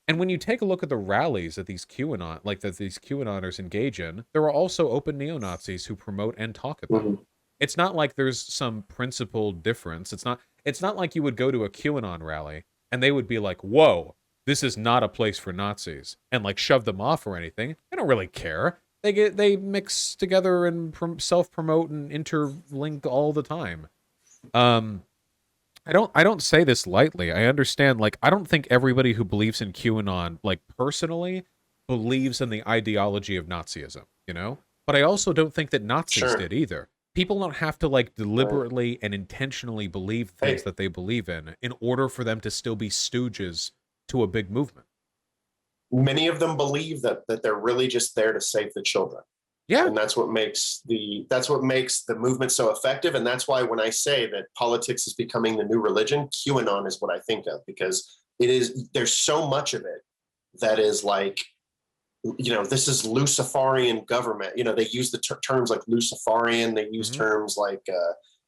And when you take a look at the rallies that these QAnoners engage in, there are also open neo-Nazis who promote and talk at them. It's not like there's some principled difference. It's not like you would go to a QAnon rally and they would be like, whoa, this is not a place for Nazis, and like shove them off or anything. They don't really care. They mix together and self-promote and interlink all the time. I don't say this lightly. I understand, like, I don't think everybody who believes in QAnon, like, personally, believes in the ideology of Nazism, you know? But I also don't think that Nazis did either. People don't have to, like, deliberately and intentionally believe things that they believe in order for them to still be stooges to a big movement. Many of them believe that they're really just there to save the children. Yeah. And that's what makes the movement so effective. And that's why when I say that politics is becoming the new religion, QAnon is what I think of, because there's so much of it that is like, this is Luciferian government. They use the terms like Luciferian. They use terms like,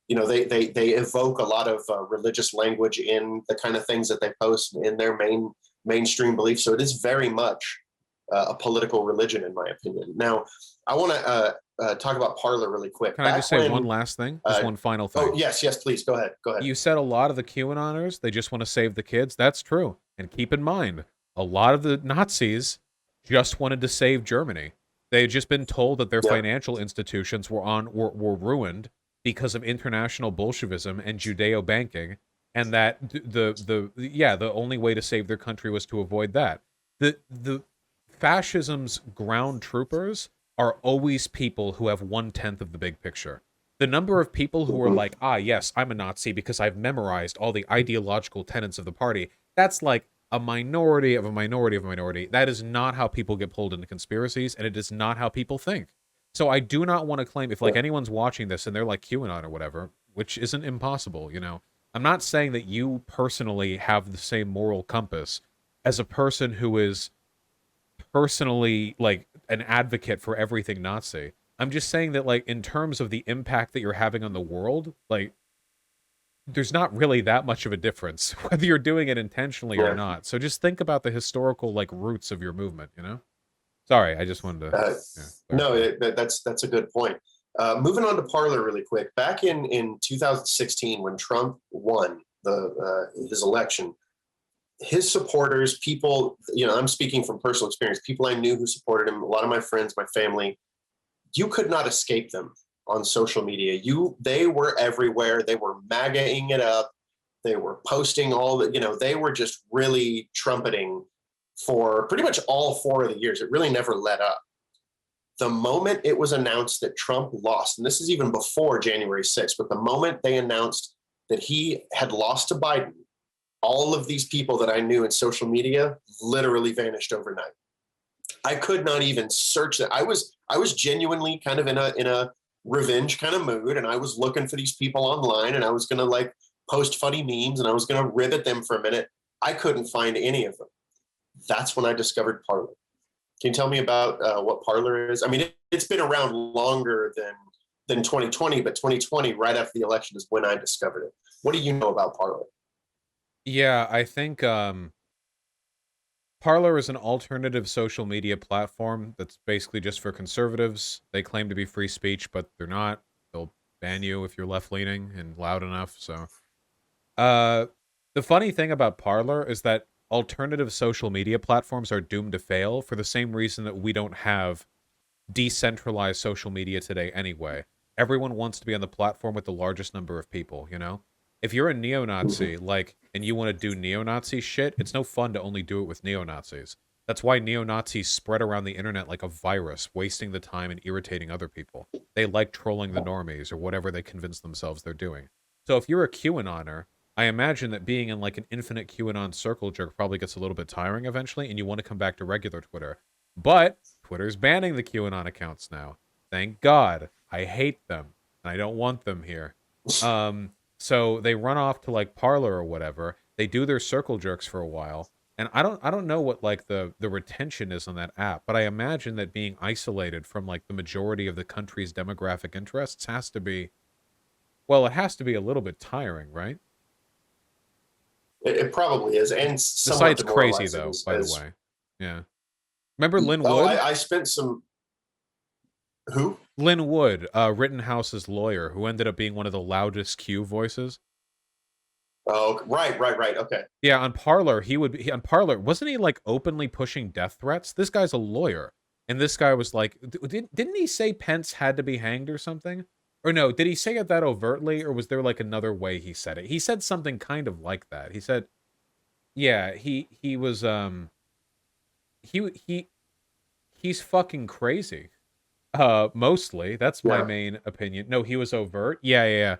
they evoke a lot of religious language in the kind of things that they post in their mainstream beliefs. So it is very much a political religion, in my opinion. Now, I want to talk about Parler really quick. Can I just say one last thing? Just one final thing. Oh, yes, please. Go ahead. You said a lot of the QAnoners, they just want to save the kids. That's true. And keep in mind, a lot of the Nazis just wanted to save Germany. They had just been told that their financial institutions were ruined because of international Bolshevism and Judeo banking, and that the only way to save their country was to avoid that. The fascism's ground troopers are always people who have 1/10 of the big picture. The number of people who are like, yes, I'm a Nazi because I've memorized all the ideological tenets of the party, that's like a minority of a minority of a minority. That is not how people get pulled into conspiracies, and it is not how people think. So I do not want to claim, if like anyone's watching this and they're like QAnon or whatever, which isn't impossible, I'm not saying that you personally have the same moral compass as a person who is personally like an advocate for everything Nazi. I'm just saying that like in terms of the impact that you're having on the world, like there's not really that much of a difference whether you're doing it intentionally or not. So just think about the historical like roots of your movement, Sorry, I just wanted to. No, that's a good point. Moving on to Parler really quick. Back in 2016, when Trump won his election, his supporters, people, I'm speaking from personal experience, people I knew who supported him, a lot of my friends, my family, you could not escape them on social media. They were everywhere. They were MAGA-ing it up. They were posting all the, they were just really trumpeting for pretty much all 4 of the years. It really never let up. The moment it was announced that Trump lost, and this is even before January 6th, but the moment they announced that he had lost to Biden, all of these people that I knew in social media literally vanished overnight. I could not even search that. I was genuinely kind of in a revenge kind of mood, and I was looking for these people online, and I was gonna like post funny memes, and I was gonna rivet them for a minute. I couldn't find any of them. That's when I discovered Parler. Can you tell me about what Parler is? I mean, it's been around longer than 2020, but 2020, right after the election, is when I discovered it. What do you know about Parler? Yeah, I think Parler is an alternative social media platform that's basically just for conservatives. They claim to be free speech, but they're not. They'll ban you if you're left-leaning and loud enough. So, the funny thing about Parler is that alternative social media platforms are doomed to fail for the same reason that we don't have decentralized social media today anyway. Everyone wants to be on the platform with the largest number of people, If you're a neo-Nazi, and you want to do neo-Nazi shit, it's no fun to only do it with neo-Nazis. That's why neo-Nazis spread around the internet like a virus, wasting the time and irritating other people. They like trolling the normies or whatever they convince themselves they're doing. So if you're a QAnoner, I imagine that being in like an infinite QAnon circle jerk probably gets a little bit tiring eventually, and you want to come back to regular Twitter. But Twitter's banning the QAnon accounts now. Thank God. I hate them, and I don't want them here. So they run off to like Parler or whatever. They do their circle jerks for a while, and I don't know what like the retention is on that app, but I imagine that being isolated from like the majority of the country's demographic interests has to be, well, it has to be a little bit tiring, right? It probably is, and the site's crazy though. By the way, yeah. Remember Lynn Wood? Oh, I spent some. Who? Lynn Wood, Rittenhouse's lawyer, who ended up being one of the loudest Q voices. Oh, right. Okay. Yeah, on Parler, on Parler, wasn't he like openly pushing death threats? This guy's a lawyer, and this guy was like, didn't he say Pence had to be hanged or something? Or no, did he say it that overtly, or was there like another way he said it? He said something kind of like that. He said, yeah, he was he's fucking crazy. Mostly. That's my main opinion. No, he was overt. Yeah.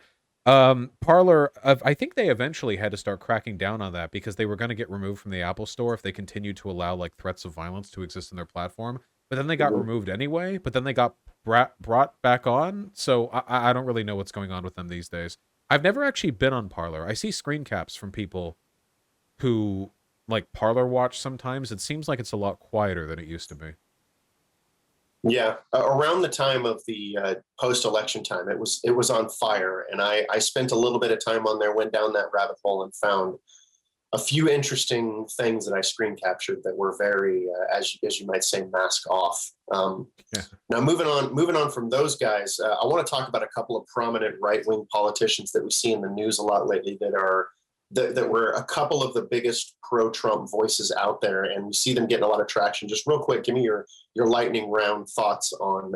Parler, I think they eventually had to start cracking down on that because they were going to get removed from the Apple Store if they continued to allow like threats of violence to exist in their platform. But then they got removed anyway. But then they got brought back on, so I don't really know what's going on with them these days. I've never actually been on Parler. I see screen caps from people who like Parler watch sometimes. It seems like it's a lot quieter than it used to be. Yeah, around the time of the post-election time, it was on fire, and I spent a little bit of time on there, went down that rabbit hole, and found a few interesting things that I screen captured that were very, as you might say, mask off. Now, moving on from those guys, I want to talk about a couple of prominent right-wing politicians that we see in the news a lot lately that were a couple of the biggest pro-Trump voices out there, and we see them getting a lot of traction. Just real quick, give me your lightning round thoughts on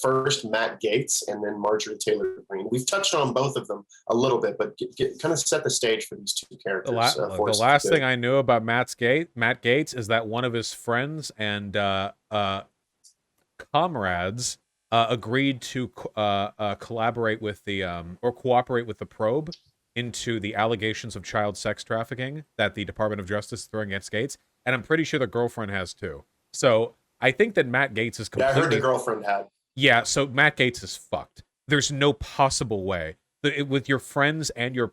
first Matt Gaetz and then Marjorie Taylor Greene. We've touched on both of them a little bit, but kind of set the stage for these two characters. The last thing I knew about Matt Gaetz is that one of his friends and comrades agreed to collaborate with the or cooperate with the probe into the allegations of child sex trafficking that the Department of Justice is throwing against Gaetz, and I'm pretty sure the girlfriend has too. So I think that Matt Gaetz is completely... Yeah, I heard the girlfriend had. Yeah, so Matt Gaetz is fucked. There's no possible way that with your friends and your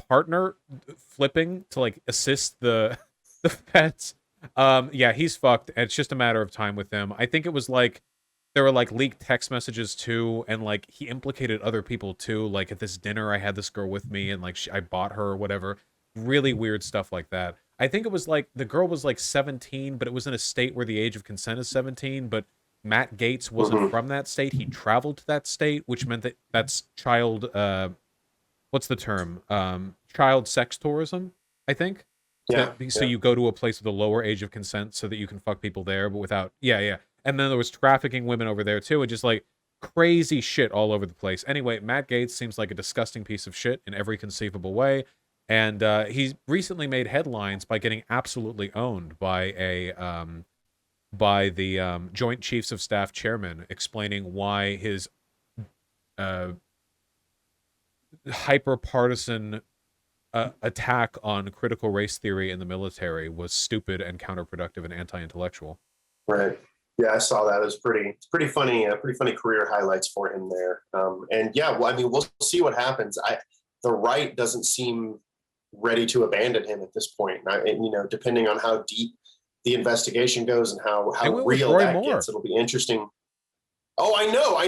partner flipping to like assist the feds. Yeah, he's fucked. And it's just a matter of time with him. I think it was like there were like leaked text messages too, and like he implicated other people too. Like at this dinner, I had this girl with me, and like I bought her or whatever. Really weird stuff like that. I think it was like the girl was like 17, but it was in a state where the age of consent is 17. But Matt Gaetz wasn't from that state. He traveled to that state, which meant that that's child. What's the term? Child sex tourism, I think. Yeah. So you go to a place with a lower age of consent so that you can fuck people there, but without. Yeah. And then there was trafficking women over there too, and just like crazy shit all over the place. Anyway, Matt Gaetz seems like a disgusting piece of shit in every conceivable way, and he's recently made headlines by getting absolutely owned by the Joint Chiefs of Staff chairman, explaining why his hyper-partisan attack on critical race theory in the military was stupid and counterproductive and anti-intellectual. Right. Yeah, I saw that. It was pretty funny. Pretty funny career highlights for him there. And yeah, well, I mean, we'll see what happens. The right doesn't seem ready to abandon him at this point. And, depending on how deep the investigation goes and how real that gets, it'll be interesting. Oh, I know.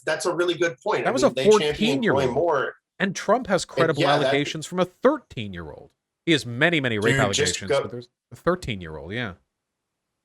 That's a really good point. That was a 14-year-old. And Trump has credible allegations from a 13-year-old. He has many rape allegations, but there's a 13-year-old. Yeah.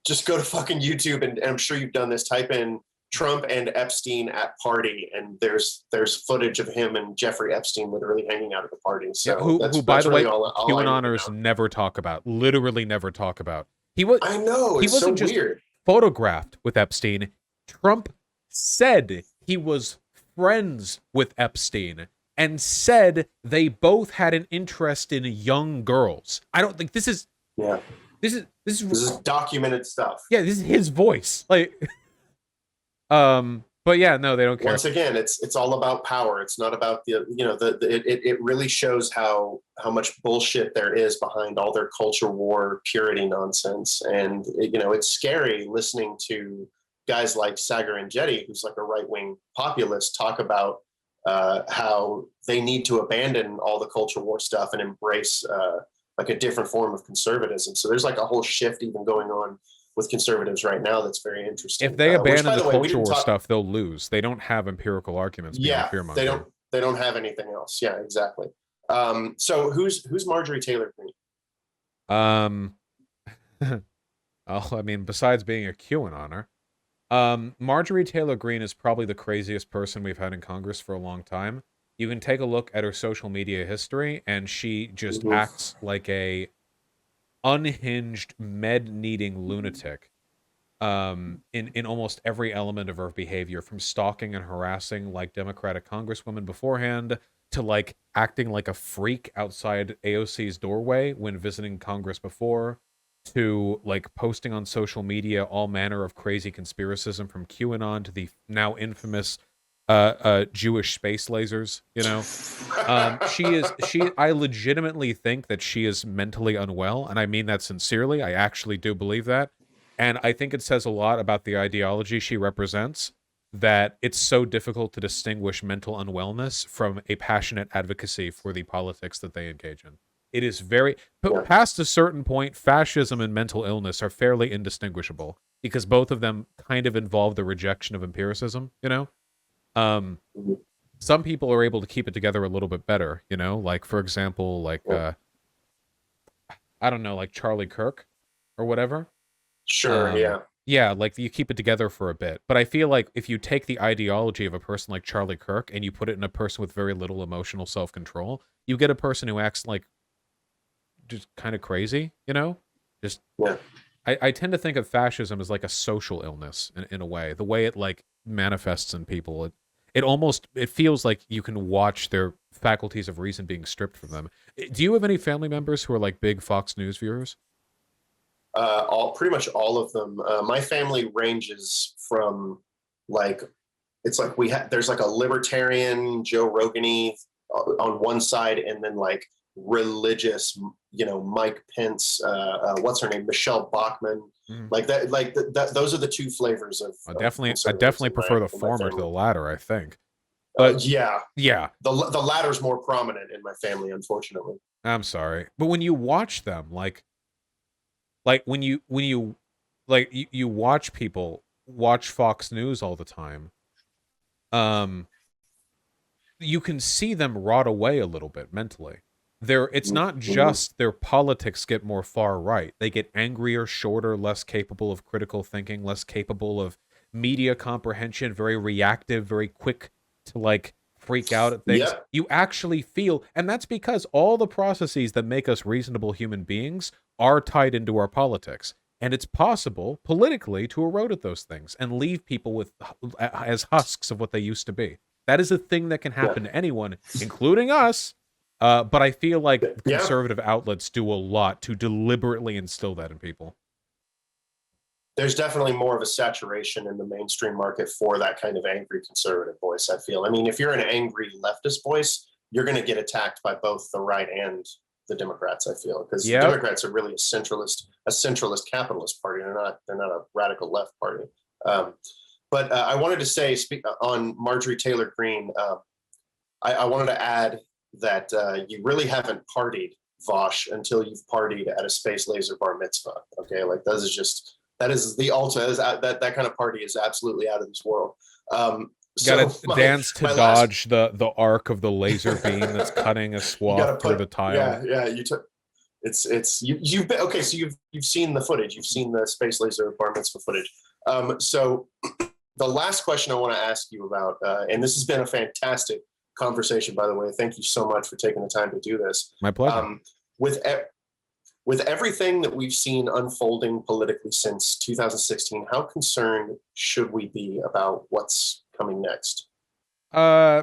Just go to fucking YouTube, and I'm sure you've done this. Type in Trump and Epstein at party, and there's footage of him and Jeffrey Epstein literally hanging out at the party. So yeah, who by the way, QAnoners never talk about. Literally never talk about. He wasn't just weird. Photographed with Epstein. Trump said he was friends with Epstein and said they both had an interest in young girls. I don't think this is. Yeah. This is documented stuff. Yeah, this is his voice. Like, but yeah, no, they don't care. Once again, it's all about power. It's not about it really shows how much bullshit there is behind all their culture war purity nonsense. And it's scary listening to guys like Sarg0n Jetty, who's like a right-wing populist, talk about how they need to abandon all the culture war stuff and embrace like a different form of conservatism. So there's like a whole shift even going on with conservatives right now that's very interesting. If they abandon the culture war stuff, they'll lose. They don't have empirical arguments. Yeah, they don't have anything else. Yeah, exactly. So who's Marjorie Taylor Greene? I mean, besides being a QAnoner, Marjorie Taylor Greene is probably the craziest person we've had in Congress for a long time. You can take a look at her social media history, and she just acts like a unhinged, med-needing lunatic in almost every element of her behavior, from stalking and harassing like Democratic congresswomen beforehand to like acting like a freak outside AOC's doorway when visiting Congress before, to like posting on social media all manner of crazy conspiracism from QAnon to the now infamous Jewish space lasers, I legitimately think that she is mentally unwell, and I mean that sincerely. I actually do believe that, and I think it says a lot about the ideology she represents. that it's so difficult to distinguish mental unwellness from a passionate advocacy for the politics that they engage in. It is very, Yeah. past a certain point, fascism and mental illness are fairly indistinguishable because both of them kind of involve the rejection of empiricism, you know? Mhm. Some people are able to keep it together a little bit better, you know? Like, for example, like, I don't know, like Charlie Kirk or whatever. Sure. Yeah. Yeah, like you keep it together for a bit. But I feel like if you take the ideology of a person like Charlie Kirk and you put it in a person with very little emotional self-control, you get a person who acts like just kind of crazy, you know? Just Yeah. I tend to think of fascism as like a social illness in a way. The way it like manifests in people, it feels like you can watch their faculties of reason being stripped from them. Do you have any family members who are like big Fox News viewers? Pretty much all of them. My family ranges from like, it's like there's like a libertarian Joe Rogan-y on one side, and then like religious, Mike Pence, what's her name, Michelle Bachmann, like that. Those are the two flavors of. I definitely prefer the former to the latter, I think. But yeah, the latter's more prominent in my family, unfortunately. I'm sorry, but when you watch them, like when you watch people watch Fox News all the time, you can see them rot away a little bit mentally. It's not just their politics get more far right. They get angrier, shorter, less capable of critical thinking, less capable of media comprehension, very reactive, very quick to like freak out at things. Yeah. You actually feel, and that's because all the processes that make us reasonable human beings are tied into our politics. And it's possible politically to erode at those things and leave people as husks of what they used to be. That is a thing that can happen to anyone, including us. But I feel like conservative outlets do a lot to deliberately instill that in people. There's definitely more of a saturation in the mainstream market for that kind of angry conservative voice, I feel. I mean, if you're an angry leftist voice, you're going to get attacked by both the right and the Democrats, I feel, because the Democrats are really a centralist capitalist party. They're not a radical left party. But I wanted to say, speak on Marjorie Taylor Greene, I wanted to add that you really haven't partied, Vosh, until you've partied at a space laser bar mitzvah. Okay, like that is the ulta. That kind of party is absolutely out of this world. Got to dance to dodge the arc of the laser beam that's cutting a swath through the tile. Yeah. You've been okay. So you've seen the footage. You've seen the space laser bar mitzvah footage. So the last question I want to ask you about, and this has been a fantastic conversation, by the way. Thank you so much for taking the time to do this. My pleasure. With everything that we've seen unfolding politically since 2016, how concerned should we be about what's coming next?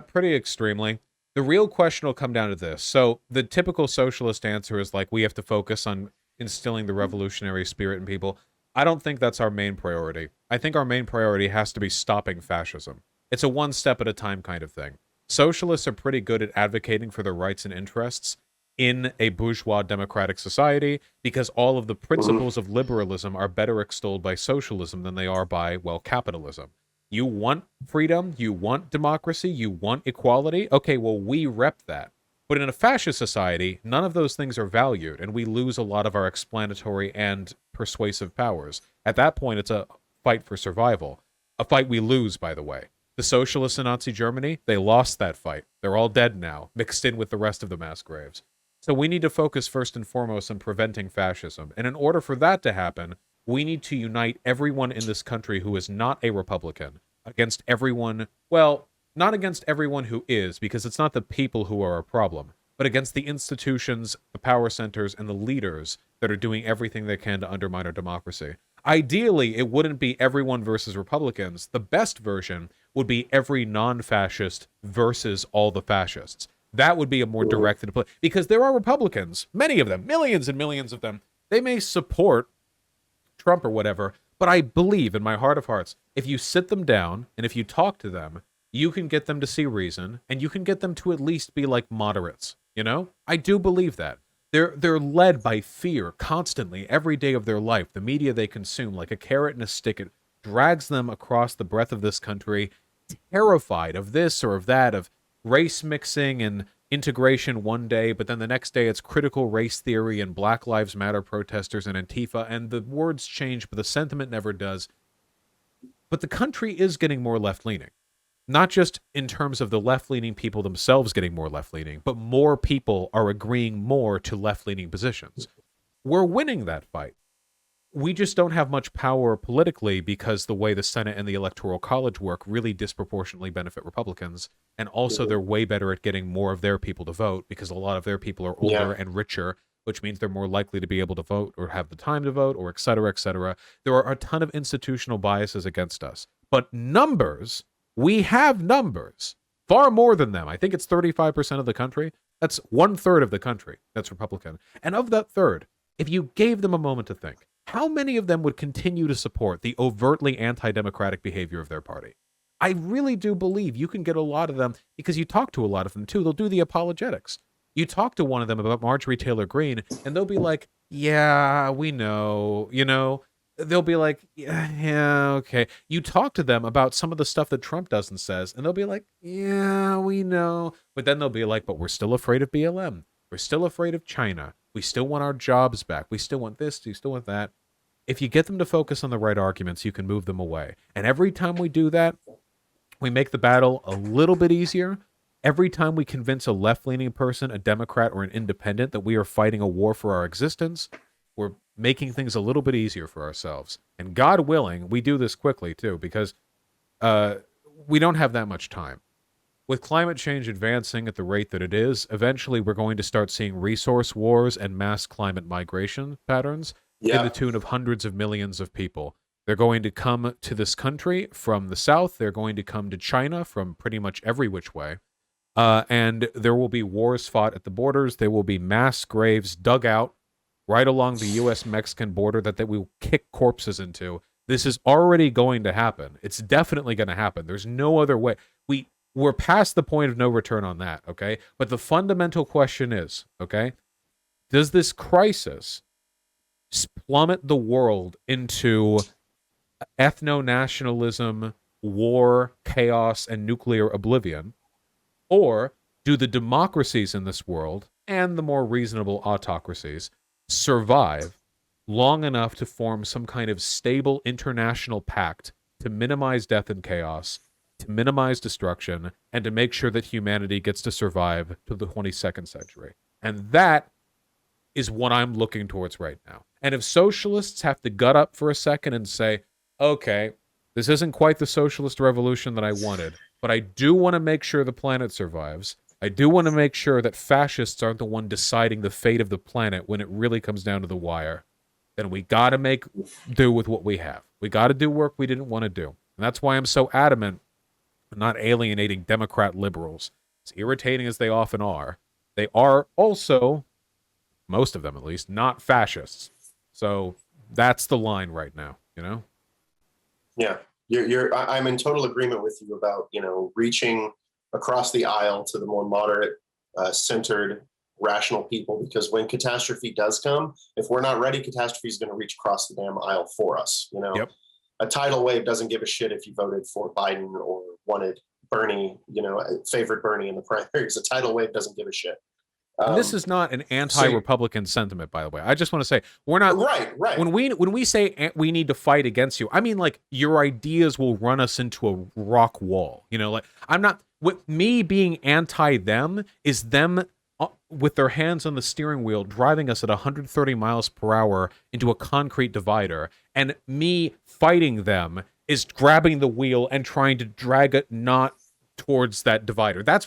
Pretty extremely. The real question will come down to this. So the typical socialist answer is like, we have to focus on instilling the revolutionary spirit in people. I don't think that's our main priority. I think our main priority has to be stopping fascism. It's a one step at a time kind of thing. Socialists are pretty good at advocating for their rights and interests in a bourgeois democratic society because all of the principles of liberalism are better extolled by socialism than they are by, well, capitalism. You want freedom, you want democracy, you want equality. Okay, well, we rep that. But in a fascist society, none of those things are valued, and we lose a lot of our explanatory and persuasive powers. At that point, it's a fight for survival. A fight we lose, by the way. The socialists in Nazi Germany, they lost that fight. They're all dead now, mixed in with the rest of the mass graves. So we need to focus first and foremost on preventing fascism. And in order for that to happen, we need to unite everyone in this country who is not a Republican against everyone, well, not against everyone who is, because it's not the people who are a problem, but against the institutions, the power centers, and the leaders that are doing everything they can to undermine our democracy. Ideally, it wouldn't be everyone versus Republicans. The best version would be every non-fascist versus all the fascists. That would be a more directed approach, because there are Republicans, many of them, millions and millions of them. They may support Trump or whatever, but I believe in my heart of hearts, if you sit them down and if you talk to them, you can get them to see reason, and you can get them to at least be like moderates, you know? I do believe that. They're led by fear constantly, every day of their life. The media they consume, like a carrot and a stick, drags them across the breadth of this country, terrified of this or of that, of race mixing and integration one day, but then the next day it's critical race theory and Black Lives Matter protesters and Antifa, and the words change, but the sentiment never does. But the country is getting more left-leaning. Not just in terms of the left-leaning people themselves getting more left-leaning, but more people are agreeing more to left-leaning positions. We're winning that fight. We just don't have much power politically because the way the Senate and the Electoral College work really disproportionately benefit Republicans, and also they're way better at getting more of their people to vote because a lot of their people are older and richer, which means they're more likely to be able to vote or have the time to vote, or et cetera, et cetera. There are a ton of institutional biases against us. But numbers, we have numbers. Far more than them. I think it's 35% of the country. That's 1/3 of the country that's Republican. And of that third, if you gave them a moment to think, how many of them would continue to support the overtly anti-democratic behavior of their party? I really do believe you can get a lot of them, because you talk to a lot of them too. They'll do the apologetics. You talk to one of them about Marjorie Taylor Greene, and they'll be like, yeah, we know, you know. They'll be like, yeah, okay. You talk to them about some of the stuff that Trump does and says, and they'll be like, yeah, we know. But then they'll be like, but we're still afraid of BLM. We're still afraid of China. We still want our jobs back. We still want this. We still want that. If you get them to focus on the right arguments, you can move them away. And every time we do that, we make the battle a little bit easier. Every time we convince a left-leaning person, a Democrat, or an independent that we are fighting a war for our existence, we're making things a little bit easier for ourselves. And God willing, we do this quickly, too, because we don't have that much time. With climate change advancing at the rate that it is, eventually we're going to start seeing resource wars and mass climate migration patterns in the tune of hundreds of millions of people. They're going to come to this country from the south. They're going to come to China from pretty much every which way. And there will be wars fought at the borders. There will be mass graves dug out right along the U.S.-Mexican border that we will kick corpses into. This is already going to happen. It's definitely going to happen. There's no other way. We're past the point of no return on that, okay? But the fundamental question is, okay, does this crisis plummet the world into ethno-nationalism, war, chaos, and nuclear oblivion? Or do the democracies in this world, and the more reasonable autocracies, survive long enough to form some kind of stable international pact to minimize death and chaos, to minimize destruction, and to make sure that humanity gets to survive to the 22nd century? And that is what I'm looking towards right now. And if socialists have to gut up for a second and say, okay, this isn't quite the socialist revolution that I wanted, but I do want to make sure the planet survives. I do want to make sure that fascists aren't the one deciding the fate of the planet when it really comes down to the wire. Then we got to make do with what we have. We got to do work we didn't want to do. And that's why I'm so adamant on not alienating Democrat liberals. As irritating as they often are, they are also, most of them at least, not fascists. So that's the line right now, you know? Yeah, I'm in total agreement with you about, reaching across the aisle to the more moderate, centered, rational people, because when catastrophe does come, if we're not ready, catastrophe is going to reach across the damn aisle for us. Yep. A tidal wave doesn't give a shit if you voted for Biden or wanted Bernie, favored Bernie in the primaries. A tidal wave doesn't give a shit. And this is not an anti-Republican sentiment, by the way. I just want to say, we're not right. When we say we need to fight against you, I mean, like, your ideas will run us into a rock wall. I'm not. With me being anti them is them with their hands on the steering wheel driving us at 130 miles per hour into a concrete divider, and me fighting them is grabbing the wheel and trying to drag it not towards that divider. That's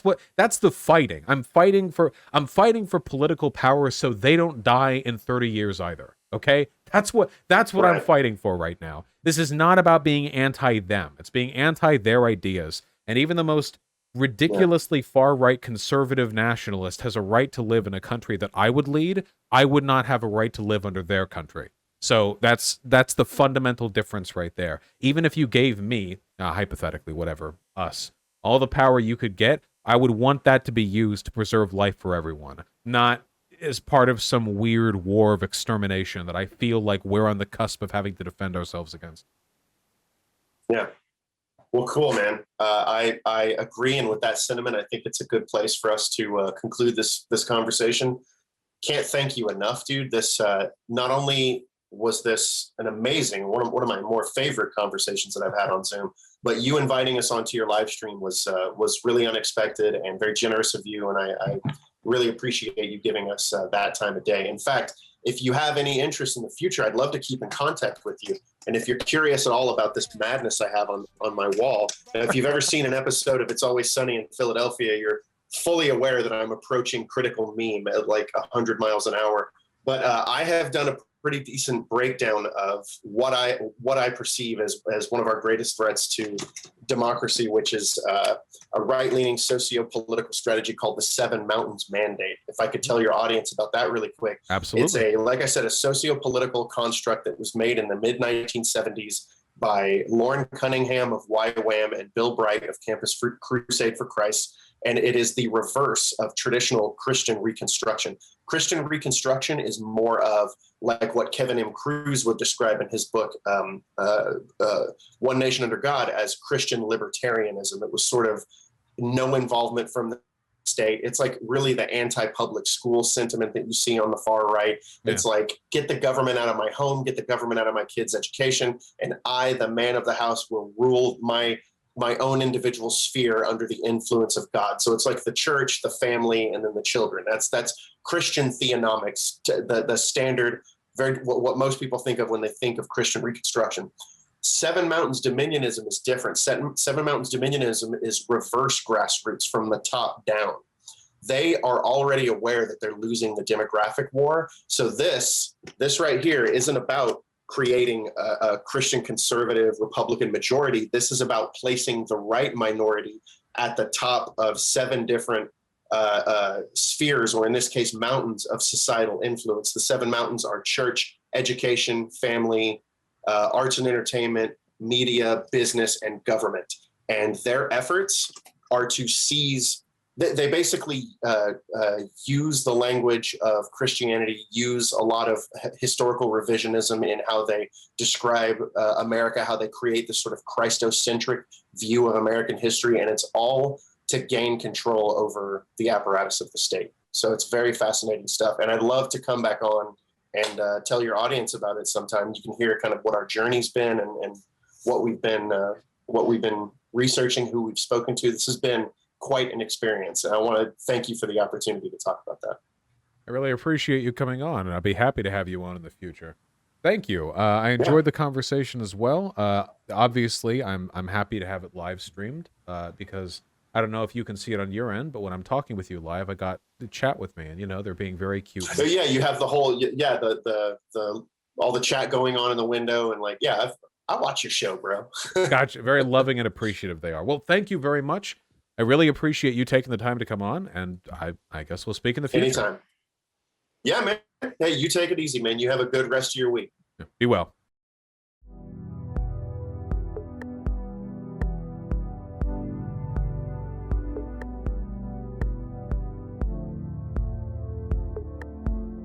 the fighting. I'm fighting for political power so they don't die in 30 years either. Okay? That's what right. I'm fighting for right now. This is not about being anti them. It's being anti their ideas. And even the most ridiculously far-right conservative nationalist has a right to live in a country that I would lead. I would not have a right to live under their country. So that's the fundamental difference right there. Even if you gave me, hypothetically, whatever, us, all the power you could get, I would want that to be used to preserve life for everyone, not as part of some weird war of extermination that I feel like we're on the cusp of having to defend ourselves against. Yeah. Well, cool, man. I agree, and with that sentiment, I think it's a good place for us to conclude this conversation. Can't thank you enough, dude. This not only was this an amazing one of my more favorite conversations that I've had on Zoom, but you inviting us onto your live stream was really unexpected and very generous of you, and I really appreciate you giving us that time of day. In fact, if you have any interest in the future, I'd love to keep in contact with you. And if you're curious at all about this madness I have on my wall, and if you've ever seen an episode of It's Always Sunny in Philadelphia, you're fully aware that I'm approaching critical meme at like 100 miles an hour. But I have done a pretty decent breakdown of what I perceive as one of our greatest threats to democracy, which is a right-leaning socio-political strategy called the Seven Mountains Mandate. If I could tell your audience about that really quick. Absolutely. It's like I said, a socio-political construct that was made in the mid-1970s by Lauren Cunningham of YWAM and Bill Bright of Campus Crusade for Christ. And it is the reverse of traditional Christian Reconstruction. Christian Reconstruction is more of like what Kevin M. Cruz would describe in his book, One Nation Under God, as Christian libertarianism. It was sort of no involvement from the state. It's like really the anti-public school sentiment that you see on the far right. Yeah. It's like, get the government out of my home, get the government out of my kids' education, and I, the man of the house, will rule my own individual sphere under the influence of God. So it's like the church, the family, and then the children. That's Christian theonomics, the standard, what most people think of when they think of Christian Reconstruction. Seven Mountains Dominionism is different. Seven Mountains Dominionism is reverse grassroots from the top down. They are already aware that they're losing the demographic war. So this right here isn't about creating a Christian conservative Republican majority. This is about placing the right minority at the top of seven different spheres, or in this case, mountains of societal influence. The seven mountains are church, education, family, arts and entertainment, media, business, and government. And their efforts are to seize. They basically use the language of Christianity, use a lot of historical revisionism in how they describe America, how they create this sort of Christocentric view of American history, and it's all to gain control over the apparatus of the state. So it's very fascinating stuff, and I'd love to come back on and tell your audience about it sometime. You can hear kind of what our journey's been and what we've been researching, who we've spoken to. This has been quite an experience, and I want to thank you for the opportunity to talk about that. I really appreciate you coming on, and I'll be happy to have you on in the future. Thank you. I enjoyed the conversation as well. Obviously, I'm happy to have it live streamed because I don't know if you can see it on your end, but when I'm talking with you live, I got to chat with me, and they're being very cute. So yeah, you have the whole the all the chat going on in the window, and like I watch your show, bro. Gotcha. Very loving and appreciative they are. Well, thank you very much. I really appreciate you taking the time to come on, and I guess we'll speak in the future. Anytime. Yeah, man. Hey, you take it easy, man. You have a good rest of your week. Be well.